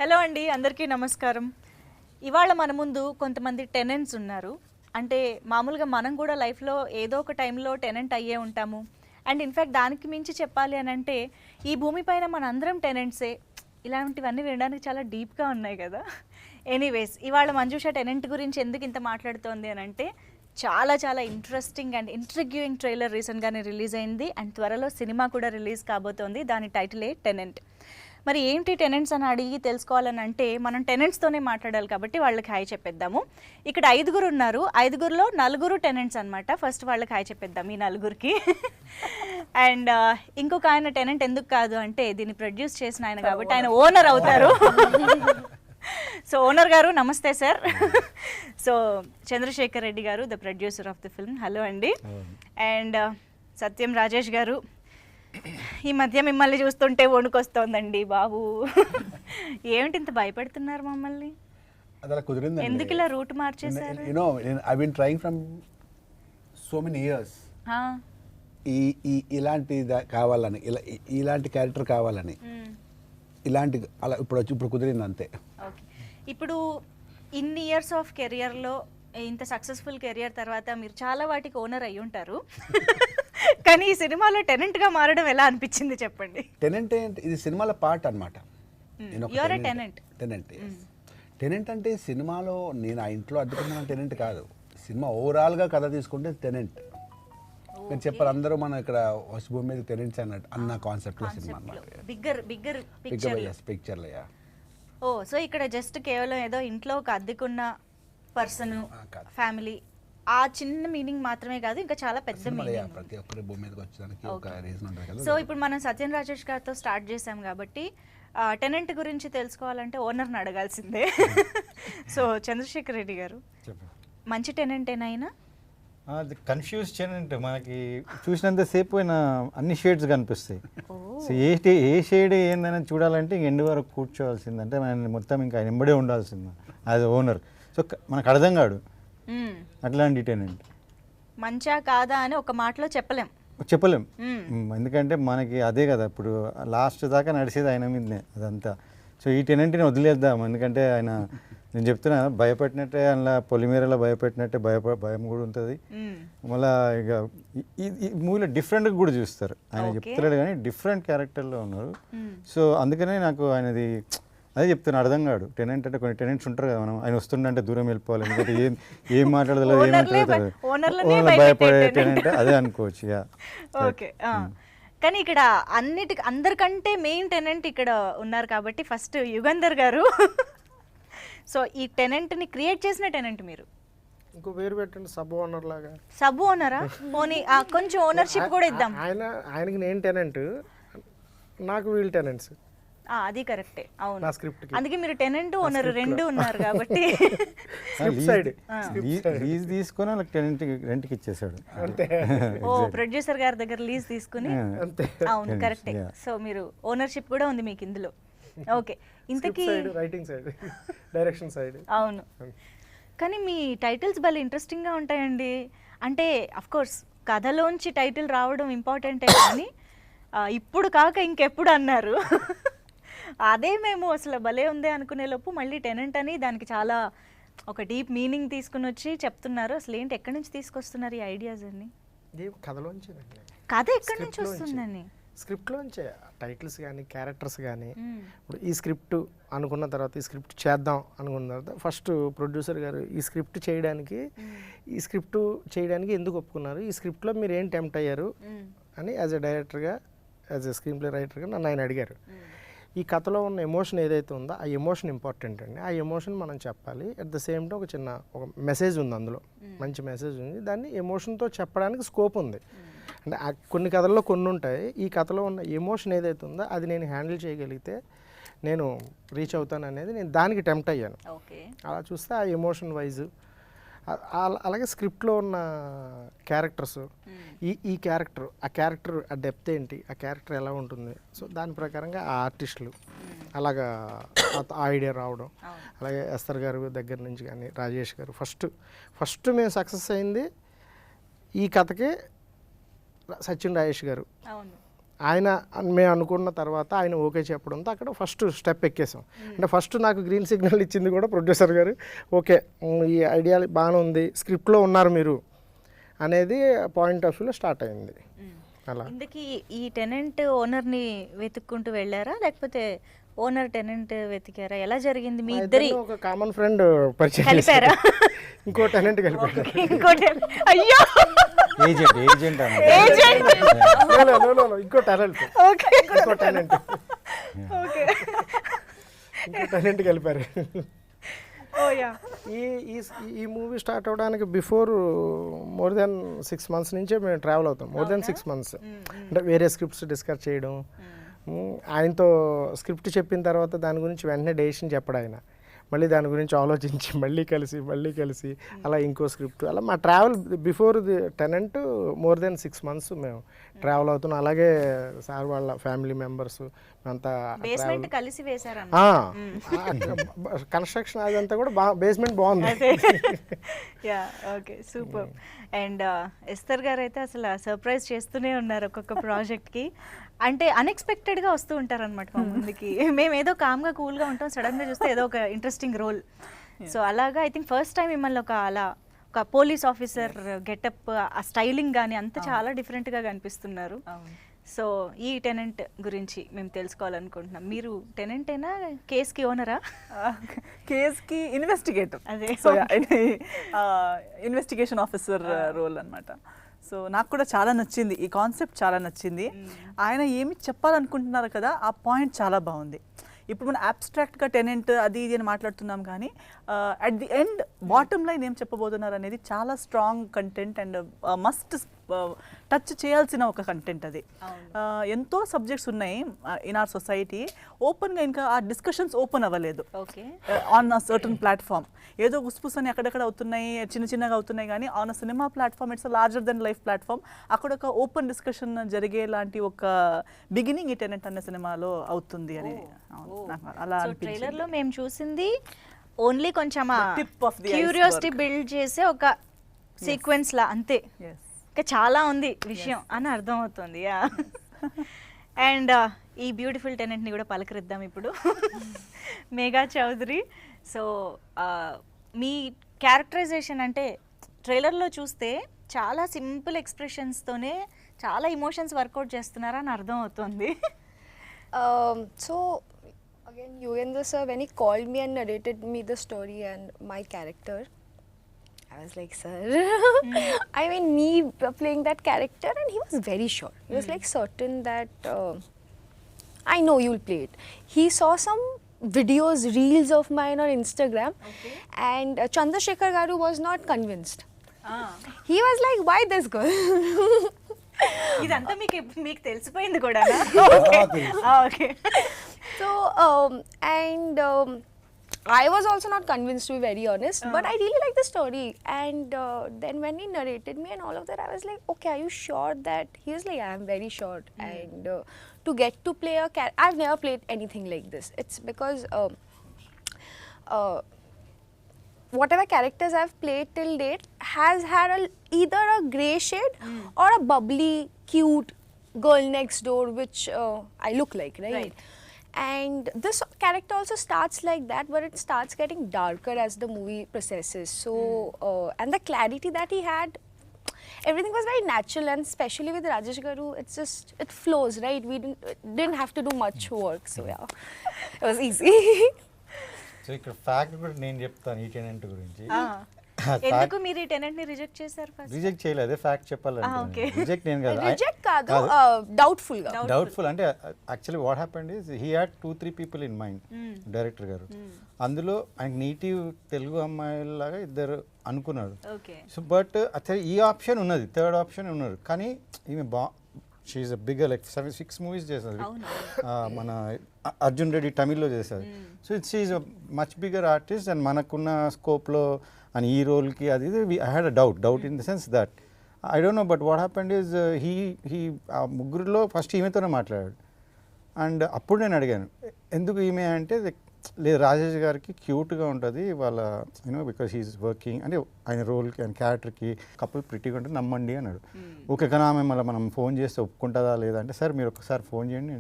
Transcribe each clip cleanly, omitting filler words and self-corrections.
Hello అండి, అందరికీ నమస్కారం. ఇవాళ మన ముందు కొంతమంది టెనెంట్స్ ఉన్నారు. అంటే మామూలుగా మనం కూడా లైఫ్లో ఏదో ఒక టైంలో టెనెంట్ అయ్యే ఉంటాము. అండ్ ఇన్ఫ్యాక్ట్ దానికి మించి చెప్పాలి అని అంటే ఈ భూమిపైన మన అందరం టెనెంట్సే. ఇలాంటివన్నీ వినడానికి చాలా డీప్గా ఉన్నాయి కదా. ఎనీవేస్, ఇవాళ మంజుష టెనెంట్ గురించి ఎందుకు ఇంత మాట్లాడుతోంది అని అంటే చాలా చాలా ఇంట్రెస్టింగ్ అండ్ ఇంట్రిగ్యూయింగ్ ట్రైలర్ రీసెంట్గానే రిలీజ్ అయింది. అండ్ త్వరలో సినిమా కూడా రిలీజ్ కాబోతోంది. దాని టైటిలే టెనెంట్. మరి ఏంటి టెనెంట్స్ అని అడిగి తెలుసుకోవాలని అంటే మనం టెనెంట్స్తోనే మాట్లాడాలి కాబట్టి వాళ్ళకి హాయ్ చెప్పేద్దాము. ఇక్కడ 5 ఉన్నారు. 5లో 4 టెనెంట్స్ అనమాట. ఫస్ట్ వాళ్ళకి హాయ్ చెప్పేద్దాం ఈ 4కి. అండ్ ఇంకొక ఆయన టెనెంట్ ఎందుకు కాదు అంటే దీన్ని ప్రొడ్యూస్ చేసిన ఆయన కాబట్టి ఆయన ఓనర్ అవుతారు. సో ఓనర్ గారు నమస్తే సార్. సో చంద్రశేఖర్ రెడ్డి గారు the producer of the film. Hello అండి. అండ్ సత్యం రాజేష్ గారు, ఈ మధ్య మిమ్మల్ని చూస్తుంటే వణుకొస్తోందండి బాబు. ఏమిటి ఇంత భయపెడుతున్నారు మమ్మల్ని? అలా కుదిరింది. ఎందుకు ఇలా రూట్ మార్చేశారు? You know I been trying from so many years ఇలాంటి కావాలని, ఇలాంటి క్యారెక్టర్ కావాలని, ఇలాంటి అలా ఇప్పుడు కుదిరింది అంతే. ఓకే, ఇప్పుడు ఇన్ని ఇయర్స్ ఆఫ్ కెరియర్లో ఇంత సక్సెస్ఫుల్ కెరియర్ తర్వాత మీరు చాలా వాటికి ఓనర్ అయ్యి ఉంటారు. కానీ ఈ సినిమాలో టెనెంట్గా మారడం ఎలా అనిపించింది చెప్పండి. టెనెంట్ ఇది సినిమాల పార్ట్ అనమాట. టెనెంట్ అంటే సినిమాలో నేను ఆ ఇంట్లో అడ్డుకున్న టెనెంట్ కాదు. సినిమా ఓవరాల్గా కథ తీసుకుంటే టెనెంట్. నేను చెప్పారు అందరూ మనం ఇక్కడ భూమి మీద టెనెంట్స్ అన్నట్టు అన్న కాన్సెప్ట్లో సినిమా అనమాట. బిగ్గర్ పిక్చర్లో. ఓ, సో ఇక్కడ జస్ట్ కేవలం ఏదో ఇంట్లో ఒక అద్దెకున్న పర్సన్, ఫ్యామిలీ, ఆ చిన్న మీనింగ్ మాత్రమే కాదు, ఇంకా చాలా పెద్ద మీనింగ్. ప్రతి ఒక్కరి భూమి మీదకి వచ్చేదానికి ఒక రీజన్ ఉంటుంది కదా. సో ఇప్పుడు మనం సత్యం రాజేష్ గారితో స్టార్ట్ చేసాం కాబట్టి టెనెంట్ గురించి తెలుసుకోవాలంటే ఓనర్ని అడగాల్సిందే. సో చంద్రశేఖర్ రెడ్డి గారు, మంచి టెనెంట్ ఏనాయినా? అది కన్ఫ్యూజ్ టెనెంట్. మనకి చూసినంతసేపు ఆయన అన్ని షేడ్స్ కనిపిస్తాయి. సో ఏ షేడ్ ఏందని చూడాలంటే ఇంక ఎండు వరకు కూర్చోవాల్సింది. అంటే ఆయన మొత్తం ఇంకా ఆయన ఎంబడే ఉండాల్సింది యాజ్ ఓనర్. సో మనకు అర్థం కాడు అట్లాంటి టెనెంట్. మంచా కాదా అని ఒక మాటలో చెప్పలేం. ఎందుకంటే మనకి అదే కదా ఇప్పుడు లాస్ట్ దాకా నడిచేది ఆయన మీదనే అదంతా. సో ఈ టెనెంట్ని వదిలేద్దాం. ఎందుకంటే ఆయన, నేను చెప్తున్నా, భయపెట్టినట్టే అలా పొలిమేరలో భయపెట్టినట్టే భయం కూడా ఉంటుంది. మళ్ళీ ఇక ఈ మూవీలో డిఫరెంట్గా కూడా చూస్తారు. ఆయన చెప్తున్నాడు కానీ డిఫరెంట్ క్యారెక్టర్లో ఉన్నారు. సో అందుకనే నాకు ఆయనది అదే చెప్తున్నా, అర్థం కాడు. టెనెంట్ అంటే కొన్ని టెనెంట్స్ ఉంటారు కదా, మనం ఆయన వస్తుండే దూరం వెళ్ళిపోవాలి. ఎందుకంటే ఏం మాట్లాడదు, ఏం మాట్లాడతారు, భయపడే టెనెంట్ అదే అనుకోవచ్చు. ఓకే, కానీ ఇక్కడ అందరికంటే మెయిన్ టెనెంట్ ఇక్కడ ఉన్నారు కాబట్టి ఫస్ట్ యుగంధర్ గారు. సో ఈ టెనెంట్ని క్రియేట్ చేసిన టెనెంట్ మీరు. ఇంకో పేరు పెట్టండి, సబ్ ఓనర్ లాగా. సబ్ ఓనరా? పోనీ కొంచెం ఓనర్షిప్ కూడా ఇద్దాం. ఆయనకి నేను టెనెంట్, నాకు వీళ్ళు టెనెంట్స్. అది కరెక్టే, అవును. అందుకే మీరు టెనెంట్ ఓనర్ రెండు ఉన్నారు కాబట్టి లీజ్ తీసుకొని వాళ్ళకి టెనెంట్ రెంట్కి ఇచ్చేసాడు. ఓ, ప్రొడ్యూసర్ గారి దగ్గర లీజ్ తీసుకుని. అవును, కరెక్టే. సో మీరు ఓనర్షిప్ కూడా ఉంది మీకు ఇందులో. ఓకే, ఇంతకీ రైటింగ్ సైడ్, డైరెక్షన్ సైడ్. అవును, కానీ మీ టైటిల్స్ భలే ఇంట్రెస్టింగ్గా ఉంటాయండి. అంటే అఫ్కోర్స్ కథలోంచి టైటిల్ రావడం ఇంపార్టెంటే, కానీ ఇప్పుడు కాక ఇంకెప్పుడు అన్నారు. అదే మేము అసలు భలే ఉందే అనుకునే లోపు మళ్ళీ టెనెంట్ అని దానికి చాలా ఒక డీప్ మీనింగ్ తీసుకుని వచ్చి చెప్తున్నారు. అసలు ఏంటి, ఎక్కడి నుంచి తీసుకొస్తున్నారు ఈ ఐడియాస్ అన్ని? కథలోంచి. కథ ఎక్కడి నుంచి వస్తుందని? స్క్రిప్ట్లోంచే టైటిల్స్ కానీ క్యారెక్టర్స్ కానీ. ఇప్పుడు ఈ స్క్రిప్ట్ అనుకున్న తర్వాత, ఈ స్క్రిప్ట్ చేద్దాం అనుకున్న తర్వాత ఫస్ట్ ప్రొడ్యూసర్ గారు ఈ స్క్రిప్ట్ చేయడానికి ఎందుకు ఒప్పుకున్నారు, ఈ స్క్రిప్ట్లో మీరు ఏం టెంప్ట్ అయ్యారు అని యాజ్ ఎ డైరెక్టర్గా, యాజ్ ఎ స్క్రీన్ ప్లే రైటర్గా నన్ను ఆయన అడిగారు. ఈ కథలో ఉన్న ఎమోషన్ ఏదైతే ఉందో ఆ ఎమోషన్ ఇంపార్టెంట్ అండి. ఆ ఎమోషన్ మనం చెప్పాలి. అట్ ద సేమ్ టైం ఒక మెసేజ్ ఉంది అందులో, మంచి మెసేజ్ ఉంది. దాన్ని ఎమోషన్తో చెప్పడానికి స్కోప్ ఉంది. అంటే కొన్ని కథల్లో కొన్ని ఉంటాయి. ఈ కథలో ఉన్న ఎమోషన్ ఏదైతే ఉందో అది నేను హ్యాండిల్ చేయగలిగితే నేను రీచ్ అవుతాను అనేది నేను దానికి టెంప్ట్ అయ్యాను. అలా చూస్తే ఆ ఎమోషన్ వైజ్, అలాగే స్క్రిప్ట్లో ఉన్న క్యారెక్టర్స్, ఈ క్యారెక్టర్, ఆ డెప్త్ ఏంటి, ఆ క్యారెక్టర్ ఎలా ఉంటుంది, సో దాని ప్రకారంగా ఆ ఆర్టిస్టులు అలాగా ఆ ఐడియా రావడం. అలాగే ఎస్తర్ గారు దగ్గర నుంచి కానీ రాజేష్ గారు ఫస్ట్ మేము సక్సెస్ అయింది ఈ కథకే సచిన్ రాజేష్ గారు. ఆయన మేము అనుకున్న తర్వాత ఆయన ఓకే చెప్పడంతో అక్కడ ఫస్ట్ స్టెప్ ఎక్కేసాం. అంటే ఫస్ట్ నాకు గ్రీన్ సిగ్నల్ ఇచ్చింది కూడా ప్రొడ్యూసర్ గారు. ఓకే, ఈ ఐడియా బాగానే ఉంది, స్క్రిప్ట్లో ఉన్నారు మీరు అనేది పాయింట్ ఆఫ్ వ్యూలో స్టార్ట్ అయింది. అలా ఇందుకి ఈ టెనెంట్ ఓనర్ని వెతుక్కుంటూ వెళ్ళారా లేకపోతే ఓనర్ టెనెంట్ వెతికారా? ఎలా జరిగింది మీ ఇద్దరి? ఒక కామన్ ఫ్రెండ్ పరిచయం కలిపారా? చేశారు. ఇంకో టెనెంట్ కలిపారు. ఇంకోటి అయ్యో ఏజెంట్ ఏజెంట్ ఇంకో టాలెంట్ ఓకే ఇంకో టెనెంట్ ఓకే ఇంకో టెనెంట్ కలిపారు. ఓ యా ఈ ఈ ఈ మూవీ స్టార్ట్ అవడానికి బిఫోర్ మోర్ దెన్ 6 months నుంచే మేము ట్రావెల్ అవుతాం. మోర్ దెన్ 6 months అంటే వేరే స్క్రిప్ట్స్ డిస్కస్ చేయడం, ఆయనతో స్క్రిప్ట్ చెప్పిన తర్వాత దాని గురించి వెంటనే డెసిషన్ చెప్పడం, ఆయన మళ్ళీ దాని గురించి ఆలోచించి మళ్ళీ కలిసి అలా ఇంకో స్క్రిప్ట్, అలా మా travel before the tenant more than 6 months మేము ట్రావెల్ అవుతున్నాం. అలాగే సార్ వాళ్ళ ఫ్యామిలీ మెంబర్స్ అంతా బేస్మెంట్ కలిసి వేశారా? కన్స్ట్రక్షన్ అదంతా కూడా బేస్మెంట్ బాగుంది. Yeah okay super. And Esther గారు అయితే అసలు సర్ప్రైజ్ చేస్తూనే ఉన్నారు ఒక్కొక్క ప్రాజెక్ట్కి. అంటే అన్ఎక్స్పెక్టెడ్గా వస్తూ ఉంటారనమాట మా ముందుకి. మేము ఏదో కామ్గా కూల్గా ఉంటాం, సడన్గా చూస్తే ఏదో ఒక ఇంట్రెస్టింగ్ రోల్. సో అలాగా ఐ థింక్ ఫస్ట్ టైం మిమ్మల్ని ఒక పోలీస్ ఆఫీసర్ గెటప్, ఆ స్టైలింగ్ కానీ అంతా చాలా డిఫరెంట్గా కనిపిస్తున్నారు. సో ఈ టెనెంట్ గురించి మేము తెలుసుకోవాలనుకుంటున్నాం. మీరు టెనెంటేనా, కేస్కి ఓనరా? కేస్కి ఇన్వెస్టిగేటర్, అదే. సో ఇన్వెస్టిగేషన్ ఆఫీసర్ రోల్ అనమాట. సో నాకు కూడా చాలా నచ్చింది, ఈ కాన్సెప్ట్ చాలా నచ్చింది. ఆయన ఏమి చెప్పాలనుకుంటున్నారు కదా, ఆ పాయింట్ చాలా బాగుంది. ఇప్పుడు మనం అబ్స్ట్రాక్ట్గా టెనెంట్ అది ఇది అని మాట్లాడుతున్నాం, కానీ at the end bottom line ఏం చెప్పబోతున్నారు అనేది చాలా strong content and must touch చేయాల్సిన ఒక కంటెంట్ అది. ఎంతో సబ్జెక్ట్స్ ఉన్నాయి ఇన్ ఆర్ సొసైటీ, ఓపెన్గా ఇంకా ఆ డిస్కషన్స్ ఓపెన్ అవ్వలేదు ఆన్ అ సర్టన్ ప్లాట్ఫామ్. ఏదో గుస్పుస్ అని అక్కడక్కడ అవుతున్నాయి, చిన్నగా అవుతున్నాయి, కానీ on a cinema platform it's larger than life platform. అక్కడ ఒక ఓపెన్ డిస్కషన్ జరిగేలాంటి ఒక బిగినింగ్ ఈ టెనెంట్ అనే సినిమాలో అవుతుంది అని అలా ట్రైలర్ లో మేము చూసింది ఓన్లీ కొంచెం tip of the curiosity build చేసే ఒక సీక్వెన్స్ లా అంతే. ఇంకా చాలా ఉంది విషయం అని అర్థం అవుతుంది. అండ్ ఈ బ్యూటిఫుల్ టెనెంట్ని కూడా పలకరిద్దాం ఇప్పుడు. మేఘా చౌదరి. సో మీ క్యారెక్టరైజేషన్ అంటే ట్రైలర్లో చూస్తే చాలా సింపుల్ ఎక్స్ప్రెషన్స్తోనే చాలా ఇమోషన్స్ వర్కౌట్ చేస్తున్నారా అని అర్థం అవుతుంది. So again, Yugandhar sir, when he called me and narrated me the story and my character, I was like, sir, I mean, me playing that character, and he was very sure. He was like certain that I know you'll play it. He saw some videos, reels of mine on Instagram, and Chandrasekhar Garu was not convinced. He was like, why this girl? ఇదంతా మీకు తెలిసిపోయింది కూడా? Okay. So I was also not convinced, to be very honest, but I really liked the story. And then when he narrated me and all of that, I was like, okay, are you sure that? He was like, I am very sure. And to get to play a character, I've never played anything like this. It's because whatever characters I've played till date has had either a grey shade or a bubbly, cute girl next door, which I look like, right? And this character also starts like that, but it starts getting darker as the movie processes. So, and the clarity that he had, everything was very natural, and especially with Rajesh Garu, it's just, it flows, right? We didn't have to do much work, so yeah, it was easy. So ఇక్కడ fact కూడా నేను చెప్తాను ఈ tenant గురించి. ఎందుకు మీరు ఈ tenant ని రిజెక్ట్ చేశారు? ఫస్ట్ రిజెక్ట్ చేయలేదు, అదే ఫ్యాక్ట్ చెప్పాలంటే. రిజెక్ట్ నేను కాదు, Reject kaadu, doubtful ga. Doubtful. అంటే actually what happened is he had 2-3 people in mind, director గారు. అందులో ఆయన నేటివ్ తెలుగు అమ్మాయిలాగా ఇద్దరు అనుకున్నాడు. సో బట్ అసలు ఈ ఆప్షన్ ఉన్నది, థర్డ్ ఆప్షన్ ఉన్నారు, కానీ ఈమె she's a bigger, like 7-6 movies చేస్తుంది. మన అర్జున్ రెడ్డి తమిళ్లో చేస్తుంది. So she's a much bigger artist, and మనకున్న స్కోప్లో అని ఈ రోల్కి అది I had a doubt in the sense that I don't know, but what happened is he ఆ ముగ్గురిలో ఫస్ట్ ఈమెతోనే మాట్లాడాడు. అండ్ అప్పుడు నేను అడిగాను ఎందుకు ఈమె అంటే లేదు రాజేష్ గారికి క్యూట్గా ఉంటుంది వాళ్ళ యూనో బికాస్ హీఈస్ వర్కింగ్ అంటే ఆయన రోల్కి ఆయన క్యారెక్టర్కి కపుల్ ప్రిటీగా ఉంటుంది నమ్మండి అన్నాడు. ఓకే కానీ ఆమె మళ్ళీ మనం ఫోన్ చేస్తే ఒప్పుకుంటుందా లేదా అంటే సార్ మీరు ఒకసారి ఫోన్ చేయండి,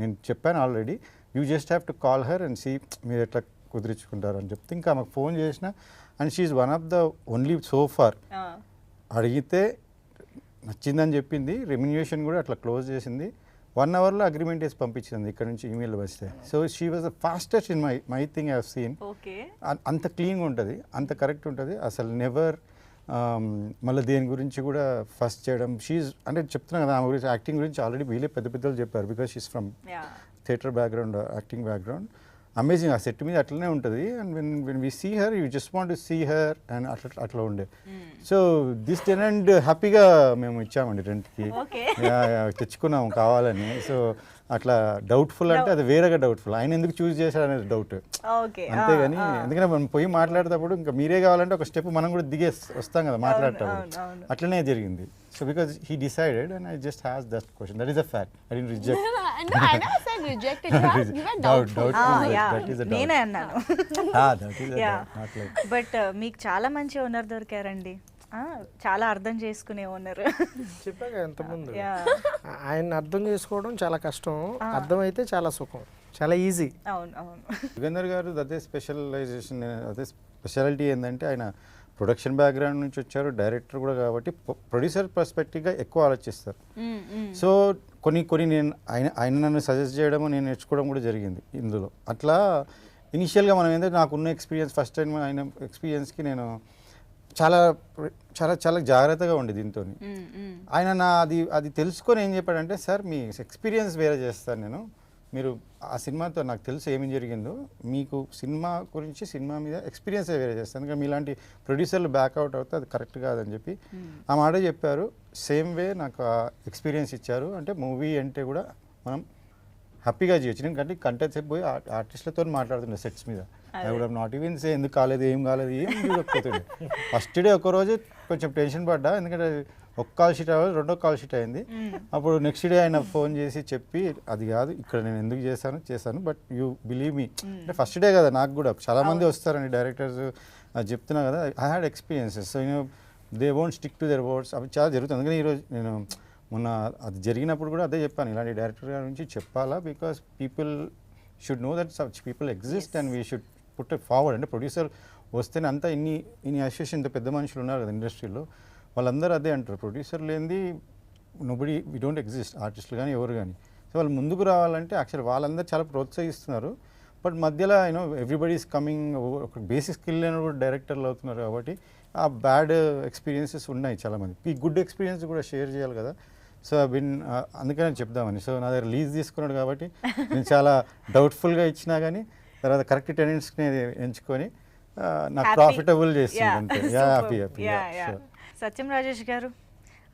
నేను చెప్పాను already, you just have to call her and see మీరు ఎట్లా కుదిరించుకుంటారు అని చెప్తే ఇంకా ఆమెకు ఫోన్ చేసిన and she's one of the only so far అడిగితే నచ్చిందని చెప్పింది, రెమ్యునేషన్ కూడా అట్లా క్లోజ్ చేసింది, 1 అవర్లో అగ్రిమెంట్ వేసి పంపించింది ఇక్కడ నుంచి ఈమెయిల్ వస్తే. So she was the fastest in my thing I have seen. Okay. అంత క్లీన్గా ఉంటుంది, అంత కరెక్ట్ ఉంటుంది, అసలు నెవర్ మళ్ళీ దేని గురించి కూడా ఫస్ట్ చేయడం. షీఈ్ అంటే చెప్తున్నాను కదా ఆమె గురించి యాక్టింగ్ గురించి ఆల్రెడీ వీళ్ళే పెద్ద పెద్దలు చెప్పారు because she's from theatre background, acting background. Amazing ఆ సెట్ మీద అట్లనే ఉంటుంది. And when we see her you just want to see her and అట్లా ఉండే. సో దిస్ టెనెంట్ హ్యాపీగా మేము ఇచ్చామండి రెంట్కి, తెచ్చుకున్నాము కావాలని. సో అట్లా డౌట్ఫుల్ అంటే అది వేరేగా డౌట్ఫుల్, ఆయన ఎందుకు చూస్ చేశాడు అనేది డౌట్ అంతేగాని, ఎందుకంటే మనం పోయి మాట్లాడేటప్పుడు ఇంకా మీరే కావాలంటే ఒక స్టెప్ మనం కూడా దిగే వస్తాం కదా మాట్లాడేటప్పుడు, అట్లనే జరిగింది. So because he decided and I just has that question, that is a fact. I didn't reject. No, I never said rejected. You were doubtful. నేనే అన్నాను. Not like బట్ మీకు చాలా మంచి ఓనర్ దొరికారండి, చాలా అర్థం చేసుకునే ఓనర్. చెప్పాక ఎంతమంది ఆయన అర్థం చేసుకోవడం చాలా కష్టం, అర్థమైతే చాలా సుఖం, చాలా ఈజీ. అవును అవును. యుగంధర్ గారు అదే స్పెషలైజేషన్, అదే స్పెషాలిటీ ఏంటంటే ఆయన ప్రొడక్షన్ బ్యాక్గ్రౌండ్ నుంచి వచ్చారు, డైరెక్టర్ కూడా కాబట్టి ప్రొడ్యూసర్ పర్స్పెక్టివ్గా ఎక్కువ ఆలోచిస్తారు. సో కొన్ని నేను ఆయన నన్ను సజెస్ట్ చేయడం, నేను నేర్చుకోవడం కూడా జరిగింది ఇందులో. అట్లా ఇనిషియల్గా మనం ఏంటంటే నాకున్న ఎక్స్పీరియన్స్, ఫస్ట్ టైం ఆయన ఎక్స్పీరియన్స్కి నేను చాలా చాలా చాలా జాగ్రత్తగా ఉండే దీంతో. ఆయన అది తెలుసుకొని ఏం చెప్పాడంటే, సార్ మీ ఎక్స్పీరియన్స్ వేరే చేస్తాను నేను, మీరు ఆ సినిమాతో నాకు తెలుసు ఏమి జరిగిందో, మీకు సినిమా గురించి సినిమా మీద ఎక్స్పీరియన్స్ వేరే చేస్తాను, ఎందుకంటే మీలాంటి ప్రొడ్యూసర్లు బ్యాక్అవుట్ అవుతే అది కరెక్ట్ కాదని చెప్పి ఆ మాట చెప్పారు. సేమ్ వే నాకు ఆ ఎక్స్పీరియన్స్ ఇచ్చారు. అంటే మూవీ అంటే కూడా మనం హ్యాపీగా చేయొచ్చు. ఎందుకంటే కంటెంట్ సేపు పోయి ఆర్టిస్టులతో మాట్లాడుతుండే సెట్స్ మీద, I would have not even say ఎందుకు కాలేదు ఏం చూడకపోతుండే. ఫస్ట్ డే ఒకరోజు కొంచెం టెన్షన్ పడ్డా, ఎందుకంటే ఒక కాల్ షీట్ అవ్వాలి, 2వ కాల్ షీట్ అయింది. అప్పుడు నెక్స్ట్ డే ఆయన ఫోన్ చేసి చెప్పి, అది కాదు ఇక్కడ నేను ఎందుకు చేశాను బట్ యూ బిలీవ్ మీ, అంటే ఫస్ట్ డే కదా నాకు కూడా చాలామంది వస్తారండి డైరెక్టర్స్, అది చెప్తున్నా కదా, I had experiences. So you know they won't stick to their words, అవి చాలా జరుగుతుంది. అందుకని ఈరోజు నేను మొన్న అది జరిగినప్పుడు కూడా అదే చెప్పాను, ఇలాంటి డైరెక్టర్ గారి నుంచి చెప్పాలా, because people should know that such people exist and we should put it forward. అంటే ప్రొడ్యూసర్ వస్తేనే అంతా ఇన్ని అసోసియేషన్, ఇంత పెద్ద మనుషులు ఉన్నారు కదా ఇండస్ట్రీలో, వాళ్ళందరూ అదే అంటారు, ప్రొడ్యూసర్ లేనిది నోబడి వీ డోంట్ ఎగ్జిస్ట్, ఆర్టిస్టులు కానీ ఎవరు కానీ. సో వాళ్ళు ముందుకు రావాలంటే యాక్చువల్ వాళ్ళందరూ చాలా ప్రోత్సహిస్తున్నారు, బట్ మధ్యలో ఎవ్రీబడి ఈస్ కమింగ్, ఒక బేసిక్ స్కిల్ లేని కూడా డైరెక్టర్లు అవుతున్నారు. కాబట్టి ఆ బ్యాడ్ ఎక్స్పీరియన్సెస్ ఉన్నాయి చాలామంది, ఈ గుడ్ ఎక్స్పీరియన్స్ కూడా షేర్ చేయాలి కదా. సో అందుకనే చెప్దామని. సో నా దగ్గర లీజ్ తీసుకున్నాడు కాబట్టి నేను చాలా డౌట్ఫుల్గా ఇచ్చినా కానీ తర్వాత కరెక్ట్ టెనెంట్స్ని ఎంచుకొని నాకు ప్రాఫిటబుల్ చేస్తుంది అంతే. హ్యాపీ. సత్యం రాజేష్ గారు,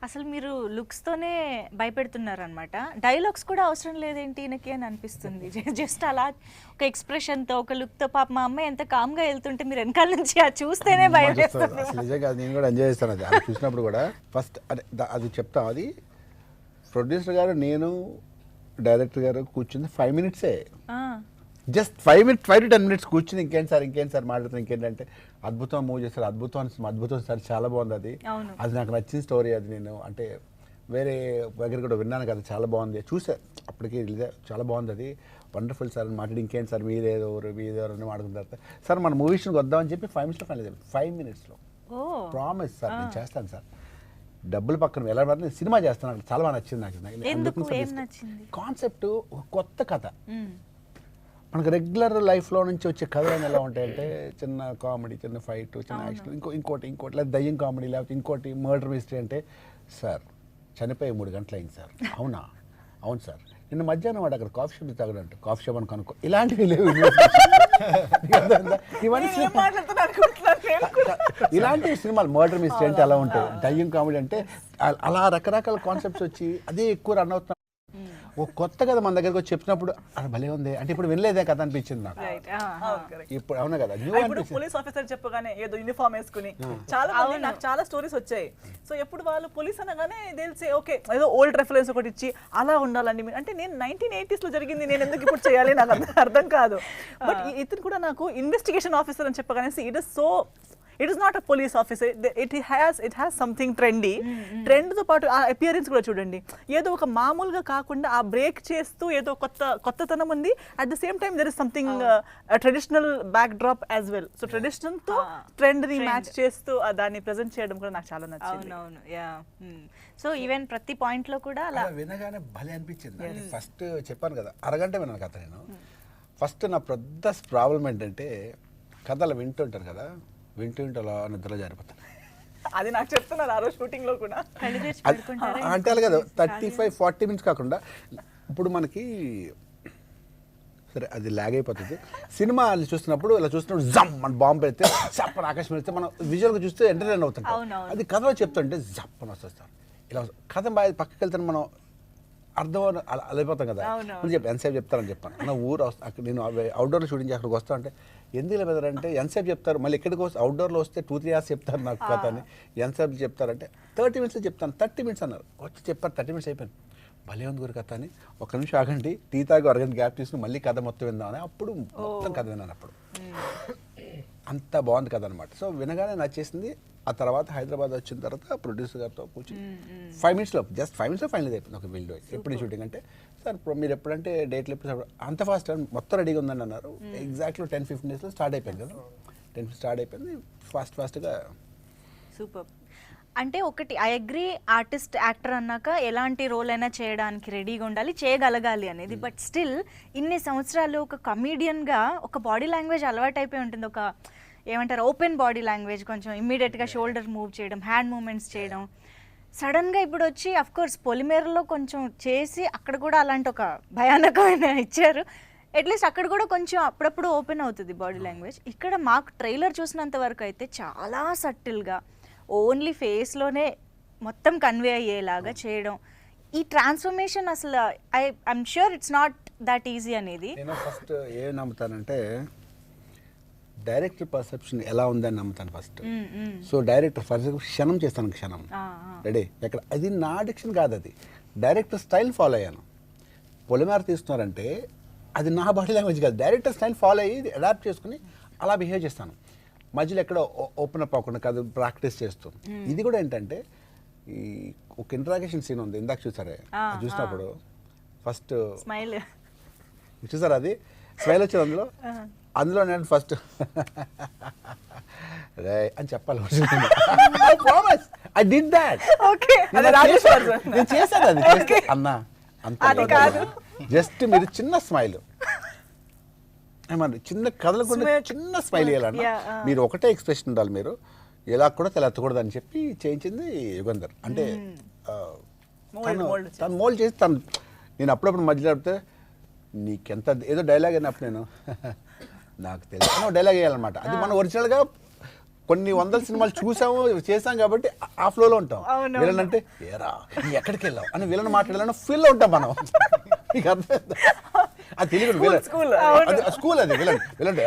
అసలు మీరు లుక్స్తోనే భయపెడుతున్నారనమాట, డైలాగ్స్ కూడా అవసరం లేదేంటి ఈయనకి అని అనిపిస్తుంది. జస్ట్ అలా ఒక ఎక్స్ప్రెషన్తో, ఒక లుక్తో, పాప మా అమ్మాయి ఎంత కామ్గా వెళ్తుంటే మీరు వెనకాల నుంచి అది చూస్తేనే భయం వేస్తుంది. అసలు నిజంగా నేను కూడా ఎంజాయ్ చేస్తాను అది చూసినప్పుడు కూడా. ఫస్ట్ అది చెప్తాం, అది ప్రొడ్యూసర్ గారు నేను డైరెక్టర్ గారు కూర్చుంది 5 minutes, జస్ట్ 5 to 10 minutes కూర్చుని ఇంకేంటి సార్ మాట్లాడుతాను, ఇంకేంటంటే అద్భుతం మూవ్ చేస్తారు, అద్భుతం సార్ చాలా బాగుంది, అది నాకు నచ్చిన స్టోరీ, అది నేను అంటే వేరే దగ్గర కూడా విన్నాను కదా, చాలా బాగుంది, చూసా అప్పటికి చాలా బాగుంది, అది వండర్ఫుల్ సార్ అని మాట్లాడి, ఇంకేంటి సార్ మీరేదోరు అని మాట్లాడుకుంటారు సార్, మన మూవీస్కి వద్దామని చెప్పి 5 minutes ఫైనల్ చేయాలి. 5 minutesలో ప్రామిస్ సార్ నేను చేస్తాను సార్, డబ్బులు పక్కన ఎలా పడుతుంది, సినిమా చేస్తాను, చాలా బాగా నచ్చింది నాకు. కాన్సెప్ట్ కొత్త కథ, మనకు రెగ్యులర్ లైఫ్లో నుంచి వచ్చే కథలు ఎలా ఉంటాయంటే చిన్న కామెడీ, చిన్న ఫైట్, చిన్న యాక్షన్, ఇంకోటి లేదా దయ్యం కామెడీ, లేకపోతే ఇంకోటి మర్డర్ మిస్టరీ. అంటే సార్ చనిపోయి 3 గంటలు అయింది సార్, అవును సార్, నిన్న మధ్యాహ్నం వాడు అక్కడ కాఫీ షాప్ తాగడంటే కాఫీ షాప్ అని కనుక్కో, ఇలాంటివి లేవు. ఇలాంటి సినిమాలు మర్డర్ మిస్టరీ అంటే అలా ఉంటాయి, దయ్యం కామెడీ అంటే అలా రకరకాల కాన్సెప్ట్స్ వచ్చి అదే ఎక్కువ రన్ అవుతున్నాయి. ఒక కొత్త కథ మన దగ్గరకు వచ్చి చెప్పినప్పుడు అది భలే ఉంది అంటే ఇప్పుడు వినలేదే కథ అనిపించింది నాకు రైట్ ఇప్పుడు అవునా కదా న్యూ ఇప్పుడు అనిపించింది పోలీస్ ఆఫీసర్ చెప్పగానే ఏదో యూనిఫామ్ వేసుకుని చాలా మంది నాకు చాలా స్టోరీస్ వచ్చాయి. సో ఎప్పుడు వాళ్ళు పోలీస్ అనగానే తెలిసే ఓకే ఏదో ఓల్డ్ రెఫరెన్స్ ఒకటి ఇచ్చి అలా ఉండాలండి అంటే నేను 1980s లో జరిగింది నేను ఎందుకు ఇప్పుడు చేయాలి నాకు అర్థం కాదు. బట్ ఇతను కూడా నాకు ఇన్వెస్టిగేషన్ ఆఫీసర్ అని చెప్పగానే it is not a police officer, it has something trendy. ట్రెండ్తో పాటు ఆ అపియరెన్స్ కూడా చూడండి, ఏదో ఒక మామూలుగా కాకుండా ఆ బ్రేక్ చేస్తూ ఏదో కొత్తతనం ఉంది. At the same time there is something traditional backdrop as well. So ట్రెడిషనల్తో ట్రెండ్ని మ్యాచ్ చేస్తూ దాన్ని ప్రజెంట్ చేయడం కూడా నాకు చాలా నచ్చింది. అవునవును యా. సో ఈవెన్ ప్రతి పాయింట్ లో కూడా అలా అలా వినగానే భలే అనిపించింది. ఫస్ట్ చెప్పాను కదా అరగంట విన్నాను కథ నేను. ఫస్ట్ నా పెద్ద ప్రాబ్లం ఏంటంటే కథలు వింటుంటారు కదా, వింటూ అలా నిద్రలో జారిపోతాను. అది నాకు చెప్తున్నారు ఆ రోజు షూటింగ్ లో కూడా. కళ్ళు తెరిచి పడుకుంటారా? అంటే అలా కదా 35-40 మినిట్స్ కాకుండా ఇప్పుడు మనకి సరే అది లాగ్ అయిపోతుంది. సినిమా చూస్తున్నప్పుడు ఇలా చూస్తున్నప్పుడు జమ్ మన బాంబు పెడితే జప్పని ఆకాశం పెడితే మనం విజువల్గా చూస్తే ఎంటర్టైన్ అవుతుంటాం. అవునవును. అది కథలో చెప్తుంటే జప్పని వస్తాం. ఇలా కథ బాగా పక్కకి వెళ్తాను మనం అర్థం అలా అయిపోతాం కదా. నేను చెప్పి ఎంతసేపు చెప్తారని చెప్పాను. నా ఊరు అక్కడ నేను అవుట్డోర్లో షూటింగ్ చేసి అక్కడికి వస్తా అంటే ఎందుకు ఇలా బెదరంటే ఎంతసేపు చెప్తారు, మళ్ళీ ఎక్కడికి వస్తే అవుట్డోర్లో వస్తే 2-3 hours చెప్తారు నాకు కథ అని. ఎంతసేపు చెప్తారంటే 30 minutes చెప్తాను. 30 minutes అన్నారు. వచ్చి చెప్పారు 30 minutes అయిపోయింది. భలే ఉంది గురి కథ అని. ఒక నిమిషం ఆగండి, టీ తాగి అరగంట గ్యాప్ తీసుకుని మళ్ళీ కథ మొత్తం విందామని అప్పుడు మొత్తం కథ విన్నాను. అప్పుడు అంత బాగుంది కథ అనమాట. సో వినగానే నచ్చేసింది. ఆ తర్వాత హైదరాబాద్ వచ్చిన తర్వాత ప్రొడ్యూసర్ గారితో కూర్చొని 5 minutes జస్ట్ 5 minutes ఫైనల్ అయిపోయింది. ఒక వీళ్ళు ఎప్పుడు షూటింగ్ అంటే సార్ మీరు ఎప్పుడంటే డేట్లు ఎప్పుడు అంత ఫాస్ట్ మొత్తం రెడీగా ఉందని అన్నారు. ఎగ్జాక్ట్లీ 10-15 daysలో స్టార్ట్ అయిపోయింది కదా. 10 స్టార్ట్ అయిపోయింది ఫాస్ట్గా. సూపర్. అంటే ఒకటి ఐ అగ్రీ, ఆర్టిస్ట్ యాక్టర్ అన్నాక ఎలాంటి రోల్ అయినా చేయడానికి రెడీగా ఉండాలి, చేయగలగాలి అనేది. బట్ స్టిల్ ఇన్ని సంవత్సరాలు ఒక కమీడియన్గా ఒక బాడీ లాంగ్వేజ్ అలవాటు అయిపోయి ఉంటుంది. ఒక ఏమంటారు ఓపెన్ బాడీ లాంగ్వేజ్, కొంచెం ఇమ్మీడియట్గా షోల్డర్ మూవ్ చేయడం, హ్యాండ్ మూమెంట్స్ చేయడం. సడన్గా ఇప్పుడు వచ్చి అఫ్కోర్స్ పొలిమేరలో కొంచెం చేసి అక్కడ కూడా అలాంటి ఒక భయానకమైన ఇచ్చారు. అట్లీస్ట్ అక్కడ కూడా కొంచెం అప్పుడప్పుడు ఓపెన్ అవుతుంది బాడీ లాంగ్వేజ్. ఇక్కడ మాకు ట్రైలర్ చూసినంత వరకు అయితే చాలా సటిల్గా ఓన్లీ ఫేస్లోనే మొత్తం కన్వే అయ్యేలాగా చేయడం. ఈ ట్రాన్స్ఫర్మేషన్ అసలు I'm sure it's not that easy అనేది. నేను ఫస్ట్ ఏం నమ్ముతానంటే డైరెక్టర్ పర్సెప్షన్ ఎలా ఉందని నమ్ముతాను ఫస్ట్. సో డైరెక్టర్ ఫస్ట్ క్షణం చేస్తాను, క్షణం రెడీ ఎక్కడ అది నా డిక్షన్ కాదు, అది డైరెక్టర్ స్టైల్ ఫాలో అయ్యాను. పొలిమేర తీస్తున్నారంటే అది నా బాడీ లాంగ్వేజ్ కాదు, డైరెక్టర్ స్టైల్ ఫాలో అయ్యి అడాప్ట్ చేసుకుని అలా బిహేవ్ చేస్తాను. మధ్యలో ఎక్కడ ఓపెన్ అప్ అవ్వకుండా కాదు, ప్రాక్టీస్ చేస్తూ. ఇది కూడా ఏంటంటే ఈ ఒక ఇంట్రాగేషన్ సీన్ ఉంది ఇందాక చూసారే, చూసినప్పుడు ఫస్ట్ స్మైల్ చూసారా, అది స్మైల్ వచ్చింది అందులో నేను ఫస్ట్ రే అని చెప్పాలి. I did that. నేను చేశాను అది చేస్తే అన్నా అంత కాదు, జస్ట్ మీరు చిన్న స్మైల్ ఏమన్నా చిన్న కదలకుండా చిన్న స్మైల్ ఇవ్వాలన్నా, మీరు ఒకటే ఎక్స్ప్రెషన్ ఉండాలి, మీరు ఎలా కూడా తెలెత్తకూడదు అని చెప్పి చేయించింది యుగంధర్. అంటే తను మోల్డ్ చేసి తను నేను అప్పుడప్పుడు మధ్యలో చెప్తే నీకెంత ఏదో డైలాగ్ అయినప్పుడు నేను నాకు తెలియదు డైలాగ్ వేయాలన్నమాట. అది మనం ఒరిజినల్గా కొన్ని వందల సినిమాలు చూసాము చేసాం కాబట్టి ఆ ఫ్లోలో ఉంటాం. విలన్ అంటే ఏరా ఎక్కడికి వెళ్ళావు అని విలన్ మాట్లాడాలని ఫీల్లో ఉంటాం మనం. అది తెలియదు స్కూల్ అది విలన్ విలన్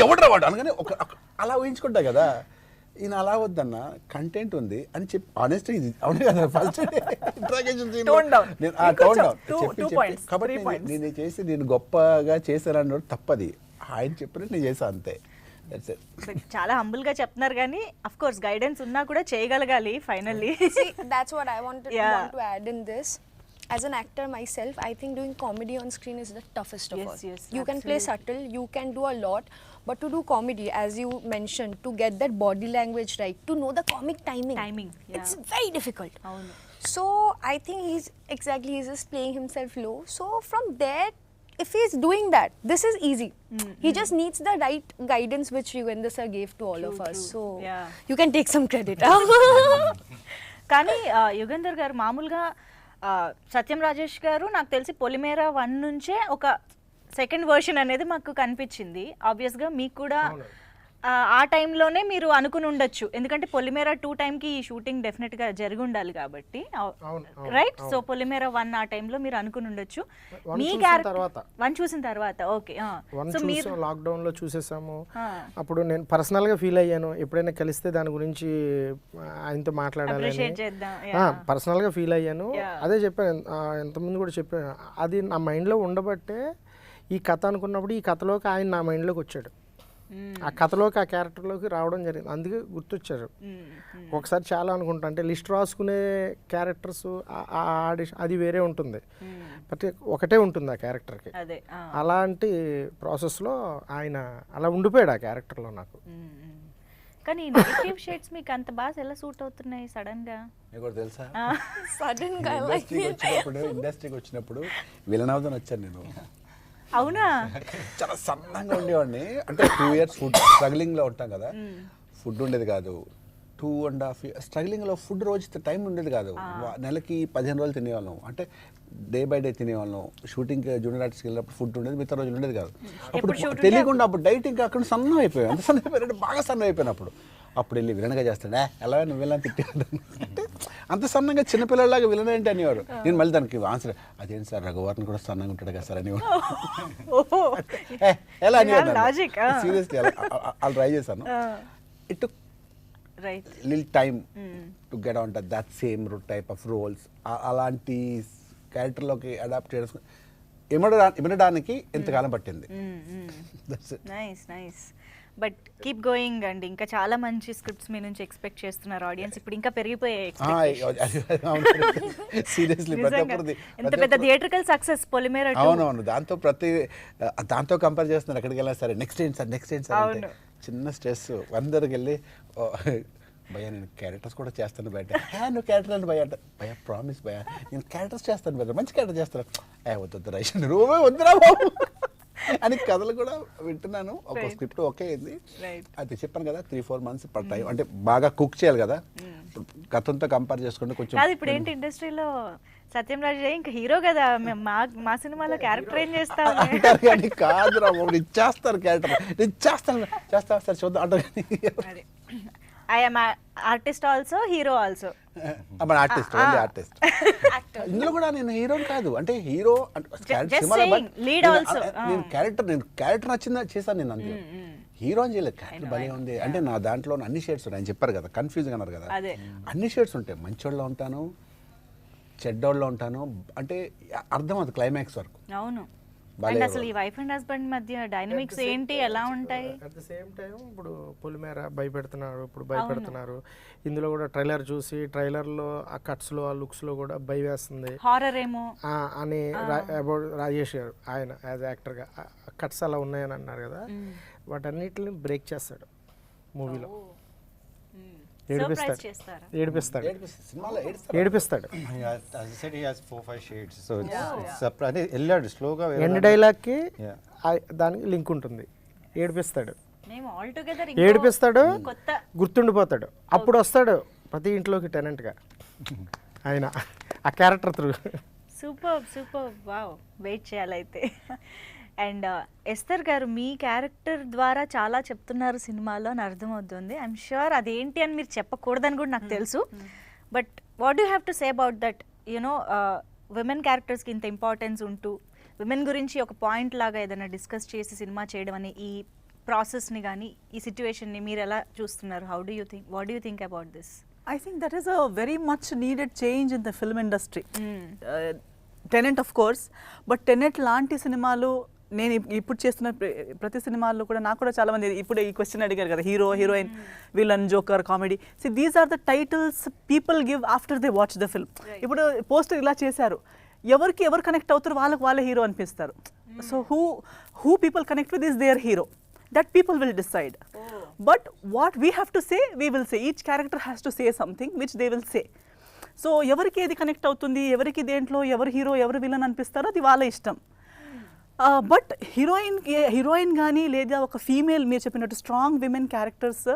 ఎవడరా వాడు అనగానే ఒక అలా ఊహించుకుంటా కదా. ఈయన అలా వద్దన్న కంటెంట్ ఉంది అని చెప్పి ఆనెస్ట్ ఇది అవును కదా ఫస్ట్ ఇంట్రాగేషన్ కాబట్టి నేను చేసి నేను గొప్పగా చేశానన్న తప్పది, ఆయన చెప్పినట్టు నేను చేశాను అంతే. చాలా హంబుల్ గా చెప్తున్నారు కానీ అఫ్ కోర్స్ గైడెన్స్ ఉన్నా కూడా చేయగలగాలి finally. That's what I want to add in this. As an actor myself, I think doing comedy on screen is the toughest of all. Yes, you can play subtle, you can do a lot, but to do comedy, as you mentioned, to get that body language right, to know the comic timing, it's very difficult. So I think he's just playing himself low. So from there, if he's doing that, this is easy. He just needs the right guidance which Yugandhar sir gave to all of us. So you can take some credit. కానీ యుగంధర్ గారు మామూలుగా సత్యం రాజేష్ గారు నాకు తెలిసి పొలిమేర 1 నుంచే ఒక second version అనేది మాకు కనిపించింది. ఆబ్వియస్గా మీకు కూడా ఆ టైంలోనే మీరు అనుకుని ఉండొచ్చు, ఎందుకంటే పొలిమేర 2 టైంకి ఈ షూటింగ్ డెఫినెట్గా జరిగి ఉండాలి కాబట్టి, రైట్? సో పొలిమేర 1 ఆ టైంలో మీరు అనుకుని ఉండొచ్చు. మీ క్యారెక్టర్ 1 చూసిన తర్వాత, ఓకే. సో మీరు లాక్డౌన్ లో చూసేసాము. అప్పుడు నేను పర్సనల్ గా ఫీల్ అయ్యాను, ఎప్పుడైనా కలిస్తే దాని గురించి ఆయనతో మాట్లాడాలని అప్రిషియేట్ చేద్దాం. పర్సనల్ గా ఫీల్ అయ్యాను. అదే చెప్పాను, ఎంతమంది కూడా చెప్పాను, అది నా మైండ్ లో ఉండబట్టే ఈ కథ అనుకున్నప్పుడు ఈ కథలోకి ఆయన నా మైండ్ లోకి వచ్చాడు, ఆ కథలోకి ఆ క్యారెక్టర్లోకి రావడం జరిగింది, అందుకే గుర్తొచ్చారు. ఒకసారి చాలా అనుకుంటా, అంటే లిస్ట్ రాసుకునే క్యారెక్టర్స్ ఆడిషన్ అది వేరే ఉంటుంది, బట్ ఒకటే ఉంటుంది ఆ క్యారెక్టర్కి. అలాంటి ప్రాసెస్లో ఆయన అలా ఉండిపోయాడు ఆ క్యారెక్టర్లో నాకు. కానీ నెగటివ్ షేడ్స్ మీకు అంత బాగా ఎలా సూట్ అవుతున్నాయి సడన్ గా? మీకు తెలుసా, Sudden guy like ఇండస్ట్రీకి వచ్చినప్పుడు విలన్ అవుదాని వచ్చాను నేను. అవునా? చాలా సన్నంగా ఉండేవాడిని, అంటే 2 years ఫుడ్ స్ట్రగ్లింగ్లో ఉంటాం కదా, ఫుడ్ ఉండేది కాదు. 2.5 years స్ట్రగ్లింగ్లో ఫుడ్ రోజు టైం ఉండేది కాదు. నెలకి 15 రోజులు తినేవాళ్ళం, అంటే డే బై డే తినేవాళ్ళం. షూటింగ్ జూనియర్ ఆర్టిస్ట్కి వెళ్ళినప్పుడు ఫుడ్ ఉండేది, మిగతా రోజులు ఉండేది కాదు. అప్పుడు తెలియకుండా అప్పుడు డైట్ ఇంకా అక్కడ సన్నం అయిపోయాయి, అంత సన్నం అయిపోయాడు, బాగా సన్నం అయిపోయినప్పుడు. అప్పుడు వెళ్ళి విలన్గా చేస్తాడా, ఎలా నువ్వు వెళ్ళని తిట్టేవాడు, అంటే అంత సన్నంగా చిన్నపిల్లలాగా విలన్ ఏంటి అనేవారు. నేను మళ్ళీ దానికి ఆన్సర్, అదేంటి సార్ రఘువర్ని కూడా సన్నంగా ఉంటాడు కదా సార్ అనేవాడు. ఎలా అనేవాడు, సీరియస్లీ అలా ట్రై చేశాను. ఇట్ టుక్ లిల్ time to get on to that same type of roles. అలాంటి క్యారెక్టర్లోకి అడాప్ట్ చేసుకుని ఇమడడానికి ఎంతకాలం పట్టింది. Nice nice. But keep going అండి, ఇంకా చాలా మంచి స్క్రిప్ట్స్ మీ నుంచి ఎక్స్పెక్ట్ చేస్తున్నారు ఆడియన్స్. ఇప్పుడు ఇంకా పెరిగిపోయాయి సీరియస్లీ. ఎంత పెద్ద థియేట్రికల్ సక్సెస్ పొలిమేర 2. అవునవును, దాంతో కంపేర్ చేస్తున్నారు. ఎక్కడికి వెళ్ళా సరే నెక్స్ట్ ఏంటి సార్ నెక్స్ట్ ఏంటి సార్ అంటే చిన్న స్ట్రెస్. అందరికి వెళ్ళి భయ్యా నేను క్యారెక్టర్స్ కూడా చేస్తాను బయట, నువ్వు క్యారెక్టర్ అని భయ అంటే, భయ ప్రామిస్ భయ నేను క్యారెక్టర్స్ చేస్తాను బయట, మంచి క్యారెక్టర్ చేస్తాను. వద్దు రైషన్ రూమే వద్దురా బాబు అని కథలు కూడా వింటున్నాను. ఒక స్క్రిప్ట్ ఓకే అయింది, అది చెప్పాను కదా 3-4 months పడతాయి, అంటే బాగా కుక్ చేయాలి కదా. గతంతో కంపేర్ చేసుకుంటే కొంచెం. ఇప్పుడు ఏంటి ఇండస్ట్రీలో సత్యం రాజు ఇంకా హీరో కదా, మా సినిమాలో క్యారెక్టర్ ఏం చేస్తావు అంటారు కానీ కాదురా బాబు, నేను చేస్తాను క్యారెక్టర్, నేను చేస్తాను సార్ చూద్దాం అంటారు కానీ. I'm artist also, hero also. మన ఆర్టిస్ట్, ఓన్లీ ఆర్టిస్ట్. ఇందులో కూడా నేను హీరోని కాదు, అంటే హీరో లీడ్ ఆల్సో. నేను క్యారెక్టర్ నచ్చిందా చేశాను నేను, అందులో హీరో అని చేయలేదు. క్యారెక్టర్ భలే ఉంది, అంటే నా దాంట్లో అన్ని షేడ్స్ ఉన్నాయి. ఆయన చెప్పారు కదా, కన్ఫ్యూజింగ్ అన్నారు కదా, అన్ని షేడ్స్ ఉంటాయి. మంచోళ్ళలో ఉంటాను, చెడ్డోళ్ళలో ఉంటాను, అంటే అర్థం అది క్లైమాక్స్ వరకు. అవును. అండ్ అసలు ఈ వైఫ్ అండ్ హస్బెండ్ మధ్య డైనమిక్స్ ఏంటి, ఎలా ఉంటాయి? అట్ ద సేమ్ టైం ఇప్పుడు పొలిమేర భయపెడుతున్నారు, ఇప్పుడు భయపెడుతున్నారు. ఇందులో కూడా ట్రైలర్ చూసి ట్రైలర్లో ఆ కట్స్లో ఆ లుక్స్లో కూడా భయ వేస్తుంది, హారర్ ఏమో అని అబౌట్ రాజేష్ గారు ఆయన యాజ్ యాక్టర్గా కట్స్ అలా ఉన్నాయని అన్నారు కదా, వాటన్నిటిని బ్రేక్ చేస్తాడు మూవీలో. ఏడిపిస్తాడు. వెళ్ళాడు స్లోగా. ఎండ్ డైలాగ్కి దానికి లింక్ ఉంటుంది, ఏడిపిస్తాడు. గుర్తుండిపోతాడు. అప్పుడు వస్తాడు ప్రతి ఇంట్లోకి టెనెంట్గా ఆయన, ఆ character through. Super wow, wait చేయాలైతే. అండ్ ఎస్తర్ గారు, మీ క్యారెక్టర్ ద్వారా చాలా చెప్తున్నారు సినిమాలో అని అర్థమవుతుంది. ఐఎమ్ ష్యూర్ అదేంటి అని మీరు చెప్పకూడదని కూడా నాకు తెలుసు. But what do have to say about that, you know women క్యారెక్టర్స్కి ఇంత ఇంపార్టెన్స్ ఉంటూ విమెన్ గురించి ఒక పాయింట్ లాగా ఏదైనా డిస్కస్ చేసి సినిమా చేయడం అనే ఈ ప్రాసెస్ని కానీ ఈ సిచ్యువేషన్ని మీరు ఎలా చూస్తున్నారు? How do you think, what do you think about this? I think that is a very much needed change in the film industry. Tenet of course, but Tenet లాంటి సినిమాలు నేను ఇప్పుడు చేస్తున్న ప్రతి సినిమాల్లో కూడా నాకు కూడా చాలా మంది ఇప్పుడు ఈ క్వశ్చన్ అడిగారు కదా, hero heroine villain joker comedy. So these are the titles people give after they watch the film. ఇప్పుడు పోస్టర్ ఇలా చేశారు, ఎవరు కనెక్ట్ అవుతారు వాళ్ళే హీరో అనిపిస్తారు. So who people connect with is their hero, that people will decide. But what we have to say, we will say. Each character has to say something which they will say. So ఎవరికి ఏది connect అవుతుంది, ఎవరికి దేంట్లో ఎవరు hero ఎవరు villain అనిపిస్తారో అది వాళ్ళ ఇష్టం. బట్ హీరోయిన్ కానీ లేదా ఒక ఫీమేల్ మీరు చెప్పినట్టు స్ట్రాంగ్ విమెన్ క్యారెక్టర్స్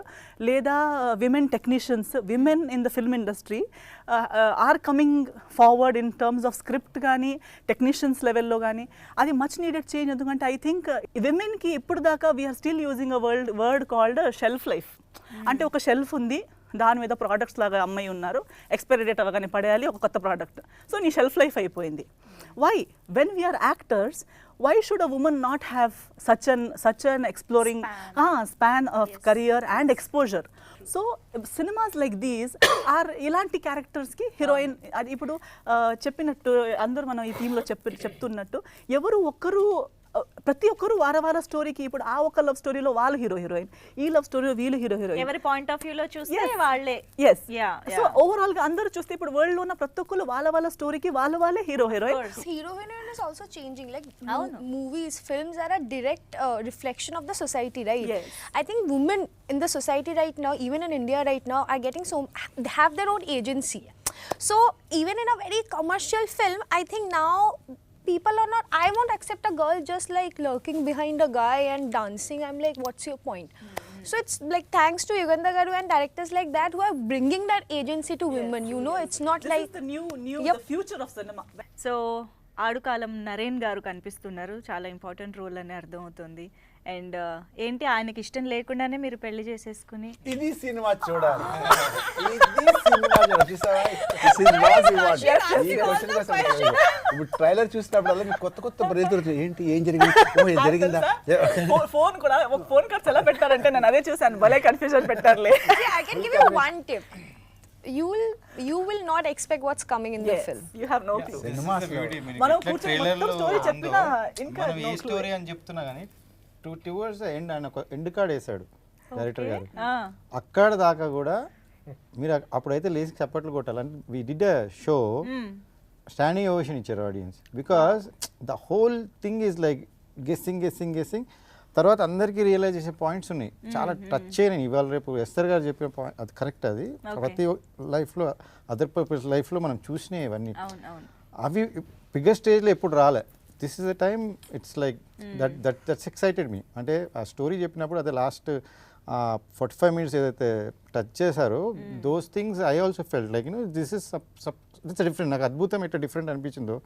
లేదా women technicians women in the film industry are coming forward in terms of script కానీ టెక్నీషియన్స్ లెవెల్లో కానీ అది మచ్ నీడెడ్ చేంజ్. ఎందుకంటే ఐ థింక్ విమెన్కి ఇప్పుడు దాకా we are still using a word called shelf life. అంటే ఒక షెల్ఫ్ ఉంది, దాని మీద ప్రోడక్ట్స్ లాగా అమ్మాయి ఉన్నారు, ఎక్స్పైరీ డేట్ అవగానే పడేయాలి ఒక కొత్త ప్రోడక్ట్. సో నీ షెల్ఫ్ లైఫ్ అయిపోయింది. Why when we are actors why should a woman not have such an exploring span of career and exposure? So cinemas like these are ilanti characters ki heroine adi ipudu cheppinattu andaru manam ee theme lo చెప్తున్నట్టు ఎవరు ఒక్కరు ప్రతి ఒక్కరు వార స్టోరీకి ఇప్పుడు ఆ ఒక లవ్ స్టోరీలో వాళ్ళు హీరో హీరోయిన్, ఈ లవ్ స్టోరీలో వీళ్ళు హీరో హీరోయిన్, ఎవరి పాయింట్ ఆఫ్ వ్యూలో చూస్తే వాళ్ళే. yes సో ఓవరాల్ గా అందరూ చూస్తే ఇప్పుడు వరల్డ్ లో ఉన్న ప్రతి ఒక్కరు వాళ్ళ స్టోరీకి వాళ్ళే hero heroine. Hero heroine is also changing. Like movies, films are a direct reflection of the society, right? Yes. I think women in the society right now, even in India right now, are getting they have their own agency. So even in a very commercial film, I think now people are not, I won't accept a girl just like lurking behind a guy and dancing. I'm like, what's your point? So it's like thanks to Yugandha Garu and directors like that who are bringing that agency to women. You know, it's not This like is the new Yep. the future of cinema. So Aadukalam Naren garu కనిపిస్తున్నారు, చాలా important role అని అర్థమవుతుంది. And ఏంటి ఆయనకి ఇష్టం లేకుండానే మీరు పెళ్లి చేసేసుకుని ఇది సినిమా చూడాలి, ఇది సినిమా చూడాలి. చూసావా? This is what we want. ఈ question కోసం ఇప్పుడు ట్రైలర్ చూసినప్పుడల్లా మీకు కొత్త బ్రెయిన్ దొరుకుతుంది. ఏంటి ఏం జరిగింది, ఓ ఇది జరిగిందా? ఫోన్ కూడా ఒక ఫోన్ కార్డ్స్ ఎలా పెట్టారంటే నేను అదే చూసాను, భలే confusion పెట్టారులే. See, I can give you one tip. You will not expect what's coming in the film. You have no clue. Cinema మనం కూర్చొని మొత్తం స్టోరీ చెప్పినా ఇంకా మనం ఈ స్టోరీ అని చెప్తున్నా కానీ టువర్డ్స్ ఎండ్ ఆయన ఒక ఎండ్ కార్డ్ వేసాడు డైరెక్టర్ గారు. అక్కడ దాకా కూడా మీరు అప్పుడైతే లేచి చప్పట్లు కొట్టాలని we did a show standing ovation ఇచ్చారు audience, because the whole thing is like guessing. తర్వాత అందరికీ రియలైజ్ చేసే పాయింట్స్ ఉన్నాయి, చాలా టచ్ అయినాయి. ఇవాళ రేపు ఎస్తర్ గారు చెప్పిన పాయింట్ అది కరెక్ట్. అది ప్రతి లైఫ్లో అదర్ పర్పస్ లైఫ్లో మనం చూసినాయి ఇవన్నీ. అవి బిగ్గర్ స్టేజ్లో ఎప్పుడు రాలే. This is the time it's like that's excited me. అంటే ఆ స్టోరీ చెప్పినప్పుడు అదే లాస్ట్ 45 minutes ఏదైతే టచ్ చేశారో those things I also felt like this is different. నాకు అద్భుతం ఎట్లా డిఫరెంట్ అనిపించిందో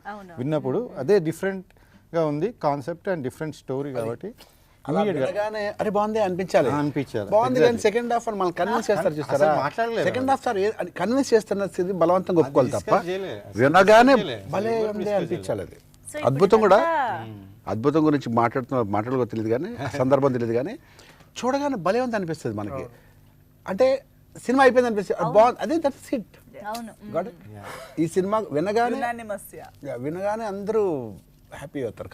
విన్నప్పుడు, అదే డిఫరెంట్గా ఉంది కాన్సెప్ట్ అండ్ డిఫరెంట్ స్టోరీ కాబట్టి అరే బాగుంది అనిపించాలి. బాగుంది కానీ సెకండ్ హాఫ్ మనం కన్విన్స్ చేస్తారు చూస్తారా? సెకండ్ హాఫ్ సార్ కన్విన్స్ చేస్తున్నది బలవంతంగా ఒప్పుకోవాలి తప్ప వినగానే భలే ఉంది అనిపించాలి. అది అద్భుతం కూడా. అద్భుతం గురించి మాట్లాడుకో తెలియదు కానీ సందర్భం తెలియదు కానీ చూడగానే భలే ఉంది అనిపిస్తుంది మనకి. అంటే సినిమా అయిపోయింది అనిపిస్తుంది, బాగుంది, అదే దట్స్ ఇట్. ఈ సినిమా వినగానే అందరూ హ్యాపీ అవుతారు.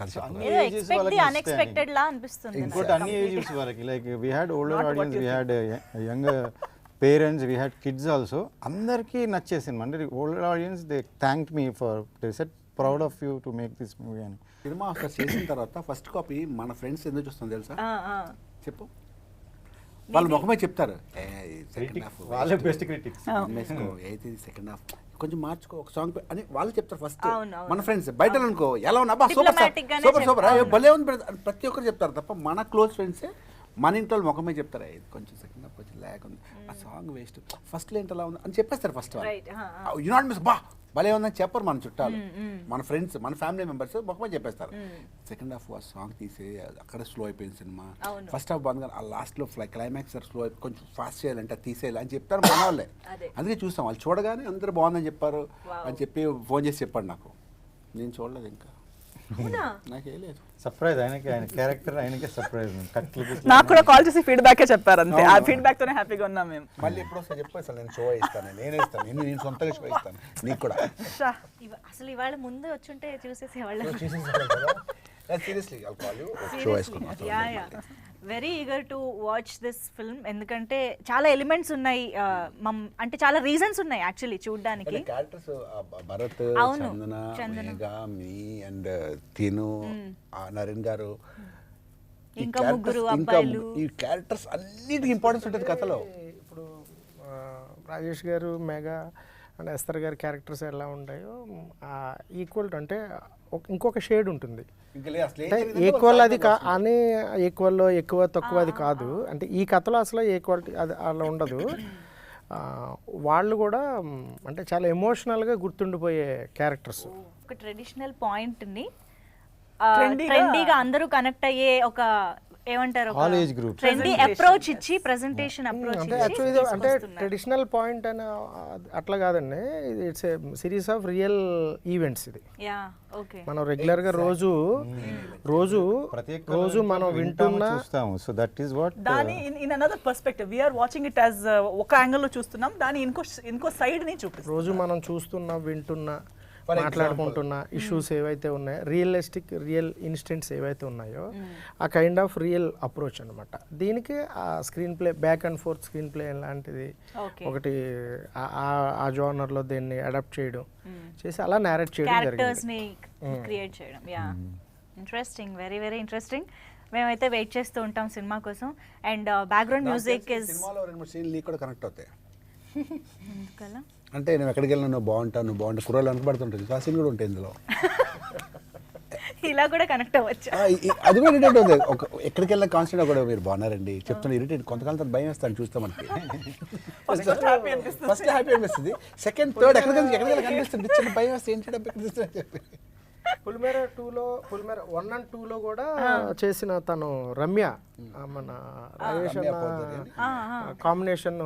అన్ఎక్స్పెక్టెడ్ లా అనిపిస్తుంది. ఇంకోటి అన్ని ఏజెస్ వాళ్ళకి like we had older audience, we had young parents, we had kids also. అందరికీ నచ్చే సినిమా. అంటే older audience they thanked me for they said proud of you to make this movie అని. Cinema అక్కడ చేసిన తర్వాత first copy మన friends ఎందుకు చూస్తాం తెలుసా? చెప్పు. వాళ్ళ ముఖమే చెప్తారు, వాళ్ళే బెస్ట్ క్రిటిక్స్, అయితే సెకండ్ హాఫ్ కొంచెం మార్చుకో, ఒక సాంగ్ అని వాళ్ళు చెప్తారు ఫస్ట్. మన ఫ్రెండ్స్ బయట అనుకో ఎలా ఉన్నా సూపర్ భలే ఉంది ప్రతి ఒక్కరు చెప్తారు తప్ప మన క్లోజ్ ఫ్రెండ్సే మన ఇంట్లో ముఖమే చెప్తారు, ఇది కొంచెం సెకండ్ హాఫ్ కొంచెం ల్యాగ్ ఉంది, ఆ సాంగ్ వేస్ట్, ఫస్ట్లో ఏంటి అలా ఉంది అని చెప్పేస్తారు. ఫస్ట్ యు నాట్ మిస్ భలే ఉందని చెప్పరు మన చుట్టాలు, మన ఫ్రెండ్స్, మన ఫ్యామిలీ మెంబర్స్ ముఖమే చెప్పేస్తారు. సెకండ్ హాఫ్ ఆ సాంగ్ తీసే అక్కడ స్లో అయిపోయింది సినిమా. ఫస్ట్ హాఫ్ బాగుంది కానీ ఆ లాస్ట్లో క్లైమాక్స్ స్లో అయిపోయి కొంచెం ఫాస్ట్ చేయాలంటే తీసేయాలి అని చెప్తారు మన వాళ్ళే. అందుకే చూస్తాం, వాళ్ళు చూడగానే అందరూ బాగుందని చెప్పారు అని చెప్పి ఫోన్ చేసి చెప్పండి. నాకు నేను చూడలేదు ఇంకా, నాకే లేదు. సర్ప్రైజ్ ఆయనకి, ఆయన క్యారెక్టర్ ఆయనకే సర్ప్రైజ్. నాకు కూడా కాల్ చేసి ఫీడ్బ్యాక్ చెప్పారు అంతే, ఆ ఫీడ్బ్యాక్ తోనే హ్యాపీగా ఉన్నాం మేము. మళ్ళీ ఎప్పుడు వస్తా చెప్పు, అసలు నేను షో ఇస్తాను, నేనే ఇస్తాను, నేను సొంతంగా షో ఇస్తాను నీకు కూడా. అసలు ఇవాళ ముందు వచ్చుంటే చూసేసేవాళ్ళం. Seriously I'll call you, show వేసుకుందాం. Very eager to watch this film, ఎందుకంటే చాలా ఎలిమెంట్స్ ఉన్నాయి, అంటే చాలా రీజన్స్ ఉన్నాయి యాక్చువల్లీ చూడడానికి. Characters Bharat, Chandana, Megha, me and తిను, నరేన్ గారు, ఇంకా ముగ్గురు అబ్బాయిలు, ఈ క్యారెక్టర్స్ అన్నిటికీ ఇంపార్టెన్స్ ఉంటుంది కథలో. ఇప్పుడు రాజేష్ గారు, మేఘా అండ్ ఎస్తర్ గారి క్యారెక్టర్స్ ఎలా ఉంటాయో ఈక్వల్ టు, అంటే ఇంకొక షేడ్ ఉంటుంది. ఇంకా లేదు, అసలు ఏం అంటే జరిగిందంటే ఈక్వల్ ఒక అది అని ఈక్వల్లో ఎక్కువ తక్కువ అది కాదు. అంటే ఈ కథలో అసలు ఈక్వాలిటీ అది అలా ఉండదు. వాళ్ళు కూడా అంటే చాలా ఎమోషనల్గా గుర్తుండిపోయే క్యారెక్టర్స్. ఒక ట్రెడిషనల్ పాయింట్ని Trendy గా- ట్రెండీగా అందరూ కనెక్ట్ అయ్యే ఒక ఏమంటారు All age groups. Trendy approach ఇచ్చి ప్రెజెంటేషన్ అప్రోచ్ అంటే ఇచ్చి యాక్చువల్లీ ఇది అంటే ట్రెడిషనల్ పాయింట్ అని అట్లా కాదండి. It's a series of real events. ఇది యా ఓకే మనం రెగ్యులర్గా రోజు ప్రతి ఒక్క రోజు మనం వింటున్న చూస్తాము. సో దట్ ఈస్ వాట్ దాని in another perspective we are watching it as ఒక యాంగిల్లో చూస్తున్నాం, దాని ఇంకో సైడ్ ని చూపిస్తాం. రోజు మనం చూస్తున్న వింటున్న మాట్లాడుకుంటున్న ఇష్యూస్ ఏవైతే ఉన్నాయో, రియల్ ఇన్సిడెంట్స్ ఏవైతే ఉన్నాయో ఆ కైండ్ ఆఫ్ రియల్ అప్రోచ్ అనమాట. దీనికి ఆ screen play back and fourth screen play లాంటిది Okay. ఒకటి ఆ జోనర్లో దీన్ని అడాప్ట్ చేయడం చేసి అలా నేరేట్ చేయడం క్యారెక్టర్స్ జరిగింది. ని క్రియేట్ చేయడం. Yeah interesting, very very interesting. మేమైతే వెయిట్ చేస్తూ ఉంటాం సినిమా కోసం. అండ్ బ్యాక్గ్రౌండ్ మ్యూజిక్ ఇస్ సినిమాలో 2-3 సీన్లు నీకు కూడా కనెక్ట్ అవుతాయి. ఎందుకలా అంటే నువ్వు ఎక్కడికి వెళ్ళినా నువ్వు బాగుంటావు, నువ్వు బాగుంటావు, కుర్రాళ్ళు అనుకుపడుతుంటుంది. ఆ సీన్ కూడా ఉంటాయి ఇందులో. ఇలా కూడా కనెక్ట్ అవ్వచ్చు. అది కూడా ఇరిటేట్ అవుతుంది. ఎక్కడికి వెళ్ళిన కాన్స్టెంట్ కూడా మీరు బాగున్నారండి చెప్తున్నా ఇరిటేట్. కొంతకాలం తర్వాత భయం వేస్తాను చూస్తాం మనకి. ఫస్ట్ హ్యాపీ అనిపిస్తుంది, సెకండ్ థర్డ్ ఎక్కడికి కనిపిస్తుంది చిన్న భయం వేస్తే ఏంటి అనిపిస్తుంది అని చెప్పి. పులిమేర 1 and 2లో కూడా చేసిన తను రమ్య, మన రాజేష్ కాంబినేషన్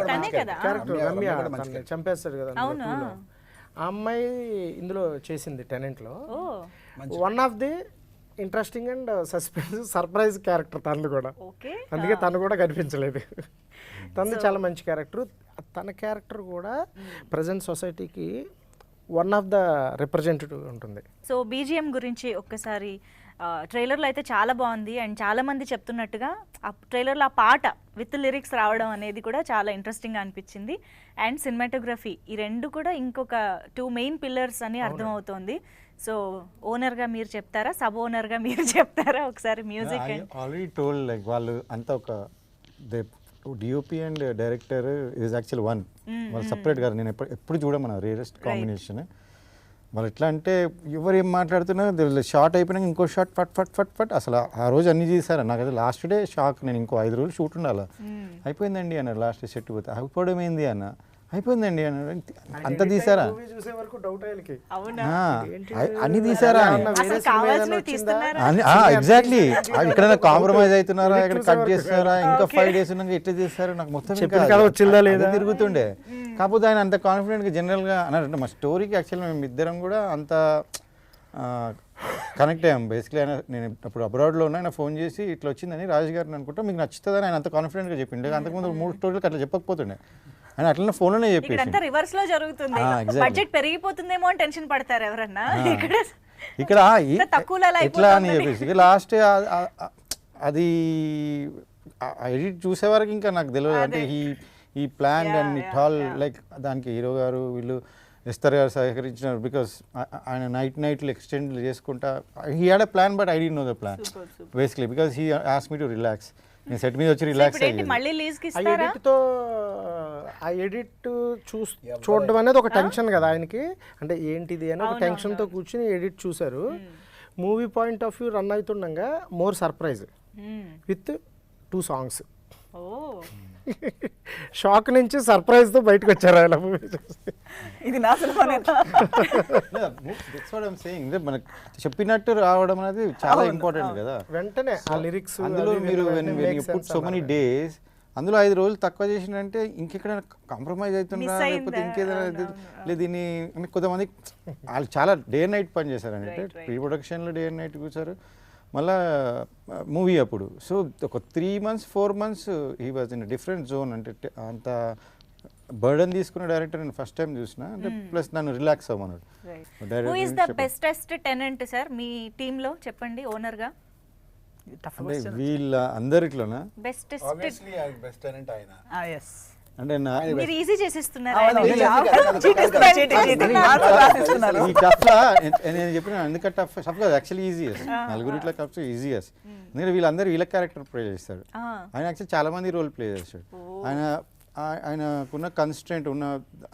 తనే కదా? క్యారెక్టర్ రమ్య తనని చంపేస్తాడు కదా అందులో 2లో. ఆ అమ్మాయి ఇందులో చేసింది టెనెంట్లో. Oh one of the interesting and surprise character తనది కూడా. ఓకే. అందుకే తను కూడా కనిపించలేదు. తనది చాలా మంచి క్యారెక్టర్. తన క్యారెక్టర్ కూడా ప్రజెంట్ సొసైటీకి వన్ ఆఫ్ ద రిప్రజెంటేటివ్ ఉంటుంది. సో బీజిఎం గురించి ఒక్కసారి ట్రైలర్లో అయితే చాలా బాగుంది. అండ్ చాలా మంది చెప్తున్నట్టుగా ఆ ట్రైలర్లో ఆ పాట విత్ లిరిక్స్ రావడం అనేది కూడా చాలా ఇంట్రెస్టింగ్గా అనిపించింది. అండ్ సినిమాటోగ్రఫీ, ఈ రెండు కూడా ఇంకొక 2 మెయిన్ పిల్లర్స్ అని అర్థమవుతోంది. సో ఓనర్గా మీరు చెప్తారా, సబ్ ఓనర్గా మీరు చెప్తారా ఒకసారి మ్యూజిక్? ఆల్రెడీ టోల్డ్ లైక్ వాళ్ళు అంతా ఒక DOP and director is actual one. వాళ్ళు సపరేట్ గారు నేను ఎప్పుడు చూడమన్నా రేరెస్ట్ కాంబినేషన్. వాళ్ళు ఎట్లా అంటే ఎవరు ఏం మాట్లాడుతున్నా షార్ట్ అయిపోయినాక ఇంకో షార్ట్ ఫట్ ఫట్ ఫట్ ఫట్ అసలు ఆ రోజు అన్ని చేశారు. నాకు అది లాస్ట్ డే షాక్. నేను ఇంకో 5 రోజులు షూట్ ఉండాలి. అయిపోయిందండి అన్నారు లాస్ట్ సెట్ పోతే. అయిపోవడం ఏంది అన్న, అయిపోయిందండి అన్నారు. అంత తీసారా, చూసే వరకు డౌట్ అయ్యాలి. అన్ని తీసారా అసలు కావాల్సినవి తీస్తున్నారా? ఎగ్జాక్ట్లీ. ఇక్కడ కాంప్రమైజ్ అవుతున్నారా, ఇక్కడ కట్ చేస్తున్నారా, ఇంకా 5 days ఉన్నాక ఎట్లా చేస్తారు నాకు మొత్తం వచ్చిందా లేదా తిరుగుతుండే. కాకపోతే ఆయన అంత కాన్ఫిడెంట్గా జనరల్గా అన్నారంటే మా స్టోరీకి యాక్చువల్గా మేము ఇద్దరం కూడా అంత కనెక్ట్ అయ్యాం. బేసిక్లీ ఆయన నేను అప్పుడు అబ్రాడ్లో ఉన్నా, ఆయన ఫోన్ చేసి ఇట్లా వచ్చిందని రాజు గారిని అనుకుంటా మీకు నచ్చుతుందని ఆయన అంత కాన్ఫిడెంట్గా చెప్పిండే. అంతకుముందు 3 స్టోరీలకు అట్లా చెప్పకపోతుండే. ఆయన అట్లనే ఫోన్లోనే చెప్పేసి ఇక్కడంతా రివర్స్ లో జరుగుతుంది. exactly. బడ్జెట్ పెరిగిపోతుందేమో అని టెన్షన్ పడతారు ఎవరన్నా. ఇక్కడ తక్కువలో అలా ఎట్లా అని చెప్పేసి ఇక లాస్ట్ అది ఎడిట్ చూసే వరకు ఇంకా నాకు తెలియదు. అంటే ఈ plan and it all like దానికి హీరో గారు వీళ్ళు ఎస్తర్ గారు సహకరించినారు. బికాస్ ఆయన నైట్లు ఎక్స్టెండ్ చేసుకుంటా he had a plan but I don't know the plan basically because he asked me to relax. నేను సెట్ మీద వచ్చి రిలాక్స్ అయ్యింది. మళ్ళీ లీజ్ కి ఆ ఎడిట్తో ఆ ఎడిట్ చూడడం అనేది ఒక టెన్షన్ కదా ఆయనకి. అంటే ఏంటిది అని ఒక టెన్షన్తో కూర్చుని ఎడిట్ చూశారు. Movie point of view run అవుతుండగా more surprise with 2 songs. Oh shock నుంచి సర్ప్రైజ్తో బయటకు వచ్చారు ఆయన మూవీ చూస్తే. ఇది నా సినిమానేనా? మనకు చెప్పినట్టు రావడం అనేది చాలా ఇంపార్టెంట్ కదా. వెంటనే ఆ లిరిక్స్ అందులో మీరు సో మెనీ డేస్ అందులో 5 రోజులు తక్కువ చేసినంటే ఇంకెక్కడైనా కాంప్రమైజ్ అవుతున్నా లేకపోతే ఇంకేదైనా లేదు. దీన్ని అంటే కొంతమంది వాళ్ళు చాలా డే అండ్ నైట్ పని చేశారంటే ప్రీ ప్రొడక్షన్లో డే అండ్ నైట్ కూర్చారు. మళ్ళా మూవీ అప్పుడు సో ఒక 3 months 4 months he was in different zone. అంటే అంత బర్డన్ తీసుకున్న డైరెక్టర్ నేను ఫస్ట్ టైం చూసిన. అంటే ప్లస్ నన్ను రిలాక్స్ అవ్వమన్నాడు. Who is the bestest tenant sir మీ టీమ్ లో చెప్పండి ఓనర్ గా? అంటే వీళ్ళ అందరిట్లోనా బెస్టెస్ట్ బెస్ట్ టెనెంట్ ఆయన. ఎస్ అంటే మీరు ఈజీ చేసిస్తున్నారు. ఈ టఫ్ నేను చెప్పిన ఎందుకంటే టఫ్ కాదు యాక్చువల్లీ ఈజీయస్. నలుగురు ఇట్లా టఫ్ ఈజీయస్. ఎందుకంటే వీళ్ళందరూ వీళ్ళ క్యారెక్టర్ ప్లే చేస్తాడు. ఆయన యాక్చువల్లీ చాలా మంది రోల్ ప్లే చేస్తాడు. ఆయనకున్న కన్స్టెంట్ ఉన్న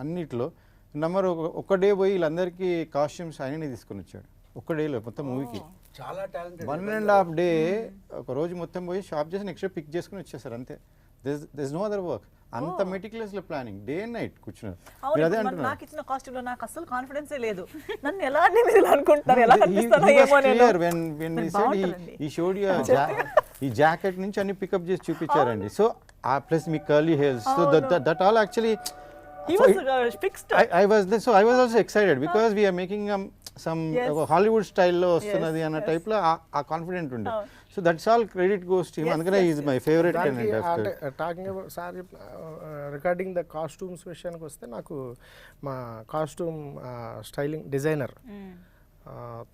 అన్నిట్లో నెంబర్ ఒక్క డే పోయి వీళ్ళందరికీ కాస్ట్యూమ్స్ ఆయననే తీసుకొని వచ్చాడు ఒక్క డేలో మొత్తం మూవీకి. చాలా టాలెంటెడ్. 1.5 డే ఒక రోజు మొత్తం పోయి షాప్ చేసి నెక్స్ట్ డే పిక్ చేసుకుని వచ్చేసారు అంతే. This no other work. అంత మెటిక్యులస్లో ప్లానింగ్ డే అండ్ నైట్ కూర్చున్నారు. మీరు అదే అంటున్నారు. నాకు ఇచ్చిన కాస్ట్యూమ్ లో నాకు అసలు కాన్ఫిడెన్సే లేదు. నన్ను ఎలా అన్ని మీరు ఇలా అనుకుంటున్నారు, ఎలా కనిపిస్తానో ఏమో నేను. ఈ షోడ్ ఈ జాకెట్ నుంచి అన్ని పికప్ చేసి చూపించారండి. సో ప్లస్ మీ curly hairs, so that all actually He was fixed. I was also excited because we are making some Hollywood style లో వస్తున్నది అన్న టైప్ లో ఆ కాన్ఫిడెంట్ ఉండే. So that's all credit goes to him. అందుకనే is my favourite tenant. అంటే talking about sir recording the costumes విషయానికి వస్తే నాకు మా కాస్ట్యూమ్ స్టైలింగ్ డిజైనర్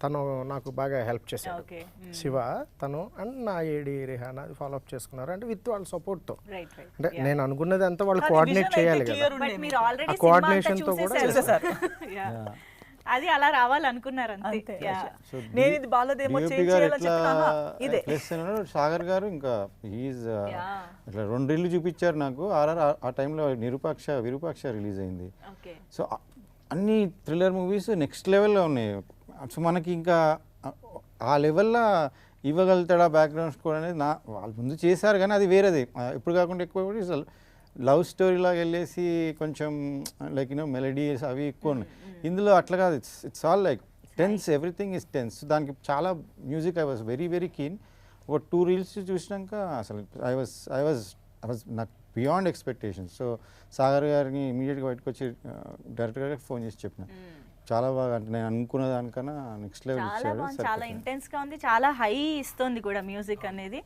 తను నాకు బాగా హెల్ప్ చేశాడు. శివ తను అండ్ నా ఏడి రిహానా ఫాలో అప్ చేసుకున్నారు. అంటే విత్ వాళ్ళ సపోర్ట్తో. అంటే నేను అనుకున్నది అంతా వాళ్ళు కోఆర్డినేట్ చేయాలి కదా. ఆ కోఆర్డినేషన్తో కూడా చేసేసారు. అది అలా రావాలనుకున్నారు అంతే. నేను ఇది బాలదేమో చేయాలని చెప్పినా ఇదే ప్లస్ సాగర్ గారు ఇంకా ఈజ్ ఇట్లా 2 రీళ్ళు చూపించారు నాకు. ఆర్ఆర్ ఆ టైంలో విరూపాక్ష రిలీజ్ అయింది. సో అన్ని థ్రిల్లర్ మూవీస్ నెక్స్ట్ లెవెల్లో ఉన్నాయి. సో మనకి ఇంకా ఆ లెవెల్లో ఇవ్వగలుగుతాడా బ్యాక్గ్రౌండ్ స్కోర్ అనేది వాళ్ళు ముందు చేశారు కానీ అది వేరేది. ఇప్పుడు కాకుండా ఎక్కువ లవ్ స్టోరీ లాగా వెళ్ళేసి కొంచెం లైక్ మెలడీస్ అవి ఎక్కువ ఉన్నాయి. ఇందులో అట్లా కాదు. It's all like tense, everything is tense. దానికి చాలా music I was very very keen. ఒక 2 రీల్స్ చూసినాక అసలు ఐ వాజ్ నాకు బియాండ్ ఎక్స్పెక్టేషన్స్. సో సాగర్ గారిని ఇమీడియట్గా బయటకు వచ్చి డైరెక్టర్ గారికి ఫోన్ చేసి చెప్పిన చాలా బాగా, అంటే నేను అనుకున్న దానికన్నా నెక్స్ట్ లెవెల్ ఇచ్చాడు. చాలా ఇంటెన్స్ గా ఉంది, చాలా హై ఇస్తుంది కూడా మ్యూజిక్ అనేది.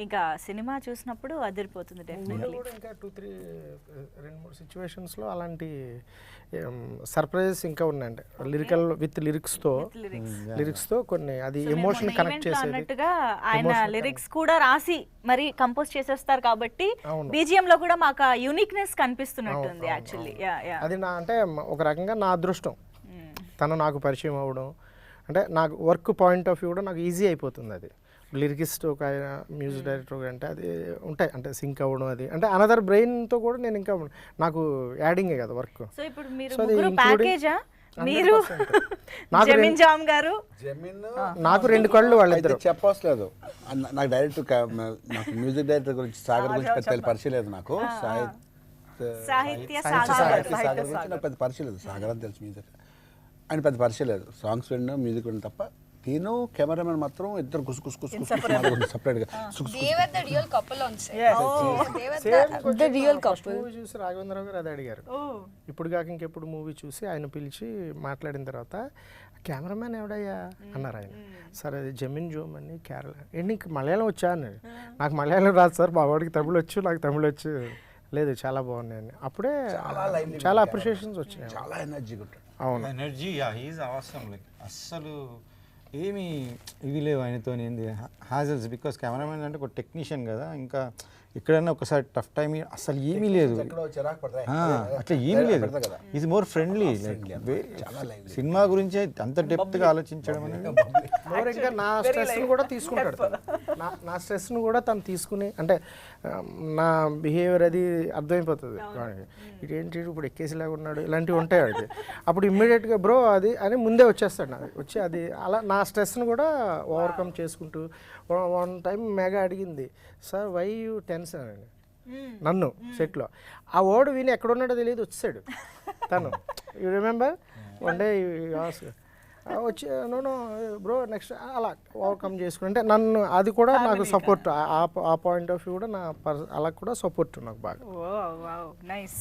ఇంకా సినిమా చూసినప్పుడు అదిరిపోతుంది డెఫినెట్లీ. ఇంకా 2-3 సిచ్యువేషన్స్లో అలాంటి సర్ప్రైజెస్ ఇంకా ఉన్నాయండి. లిరికల్ విత్ లిరిక్స్తో కొన్ని అది ఎమోషన్ కనెక్ట్ చేసేది అన్నట్టుగా ఆయన లిరిక్స్ కూడా రాసి మరి కంపోజ్ చేసేస్తారు కాబట్టి బీజిఎం లో కూడా మాకు యూనిక్నెస్ కనిపిస్తున్నట్టుంది యాక్చువల్లీ. అది నా అంటే ఒక రకంగా నా అదృష్టం. తను నాకు పరిచయం అవ్వడం అంటే నాకు వర్క్ పాయింట్ ఆఫ్ వ్యూ కూడా నాకు ఈజీ అయిపోతుంది. అది లిరికిస్ట్ ఒక ఆయన మ్యూజిక్ డైరెక్టర్ అంటే అది ఉంటాయి అంటే సింక్ అవ్వడం అది అంటే అనదర్ బ్రెయిన్తో కూడా నేను ఇంకా నాకు యాడింగే కదా వర్క్. సో ఇప్పుడు మీరు ముగ్గురు ప్యాకేజా? మీరు జమీన్ జామ్ గారు, నాకు 2 కళ్ళు వాళ్ళిద్దరు చెప్పవసలేదు. నాకు డైరెక్ట్ నాకు మ్యూజిక్ డైరెక్టర్ గురించి సాగర్ గురించి పెద్ద పరిచయం లేదు. నాకు సాహిత్య సాగర్ గురించి నాకు పెద్ద పరిచయం లేదు. సాగర్ అని తెలుసు, మ్యూజిక్ ఆయన పెద్ద పరిచయం లేదు. సాంగ్స్ వినడం మ్యూజిక్ వినడం తప్ప. నేను కెమెరామెన్ మాత్రం ఇద్దరు సపరేట్గా చూసి రాఘవేంద్రరావు గారు అది అడిగారు. ఇప్పుడు కాక ఇంకెప్పుడు మూవీ చూసి ఆయన పిలిచి మాట్లాడిన తర్వాత కెమెరామెన్ ఎవడయ్యా అన్నారు ఆయన. సార్ అది జమీన్ జోమ్ అని కేరళ. నీకు మలయాళం వచ్చా అని. నాకు మలయాళం రాదు సార్, మా వాడికి తమిళ వచ్చు, నాకు తమిళ వచ్చు. లేదు చాలా బాగున్నాయని అప్పుడే చాలా అప్రిషియేషన్స్ వచ్చినాయి. చాలా ఎనర్జీగా ఉంటాడు. అవును, ఎనర్జీ హీఈస్ అవసరం. లైక్ అస్సలు ఏమి ఇవి లేవు ఆయనతో ఏంది హ్యాజల్స్. బికాస్ కెమెరామెన్ అంటే ఒక టెక్నీషియన్ కదా, ఇంకా ఎక్కడైనా ఒకసారి టఫ్ టైం అసలు ఏమీ లేదు, అట్లా ఏమీ లేదు. Is more friendly. సినిమా గురించి అంత డెప్త్గా ఆలోచించడం అనేది ఇంకా నా స్ట్రెస్ను కూడా తీసుకుంటాడు. నా స్ట్రెస్ను కూడా తను తీసుకుని అంటే నా బిహేవియర్ అది అర్థమైపోతుంది. ఇదేంటి ఇప్పుడు ఎక్కేసిలాగా ఉన్నాడు ఇలాంటివి ఉంటాయి వాడికి. అప్పుడు ఇమ్మీడియట్గా బ్రో అది అని ముందే వచ్చేస్తాడు. నాకు వచ్చి అది అలా నా స్ట్రెస్ను కూడా ఓవర్కమ్ చేసుకుంటూ. 1 టైం మెగా అడిగింది, సార్ వై యూ టెన్షన్ అని నన్ను సెట్లో. ఆ వర్డ్ విని ఎక్కడున్నాడో తెలియదు వచ్చాడు తను. యూ రిమెంబర్ వన్ డే వచ్చి నో బ్రో నెక్స్ట్ అలా ఓవర్కమ్ చేసుకుని అంటే నన్ను అది కూడా నాకు సపోర్ట్. ఆ పాయింట్ ఆఫ్ వ్యూ కూడా నా అలా కూడా సపోర్ట్ నాకు బాగా. నైస్.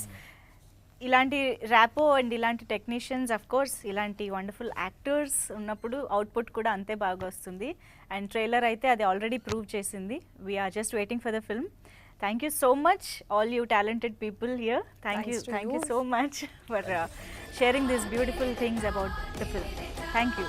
ఇలాంటి ర్యాపో అండ్ ఇలాంటి టెక్నీషియన్స్ అఫ్ కోర్స్ ఇలాంటి వండర్ఫుల్ యాక్టర్స్ ఉన్నప్పుడు అవుట్పుట్ కూడా అంతే బాగా వస్తుంది. అండ్ ట్రైలర్ అయితే అది ఆల్రెడీ ప్రూవ్ చేసింది. We are just waiting for the film. Thank you so much all you talented people here. Thank you so much for sharing this beautiful things about the film. Thank you.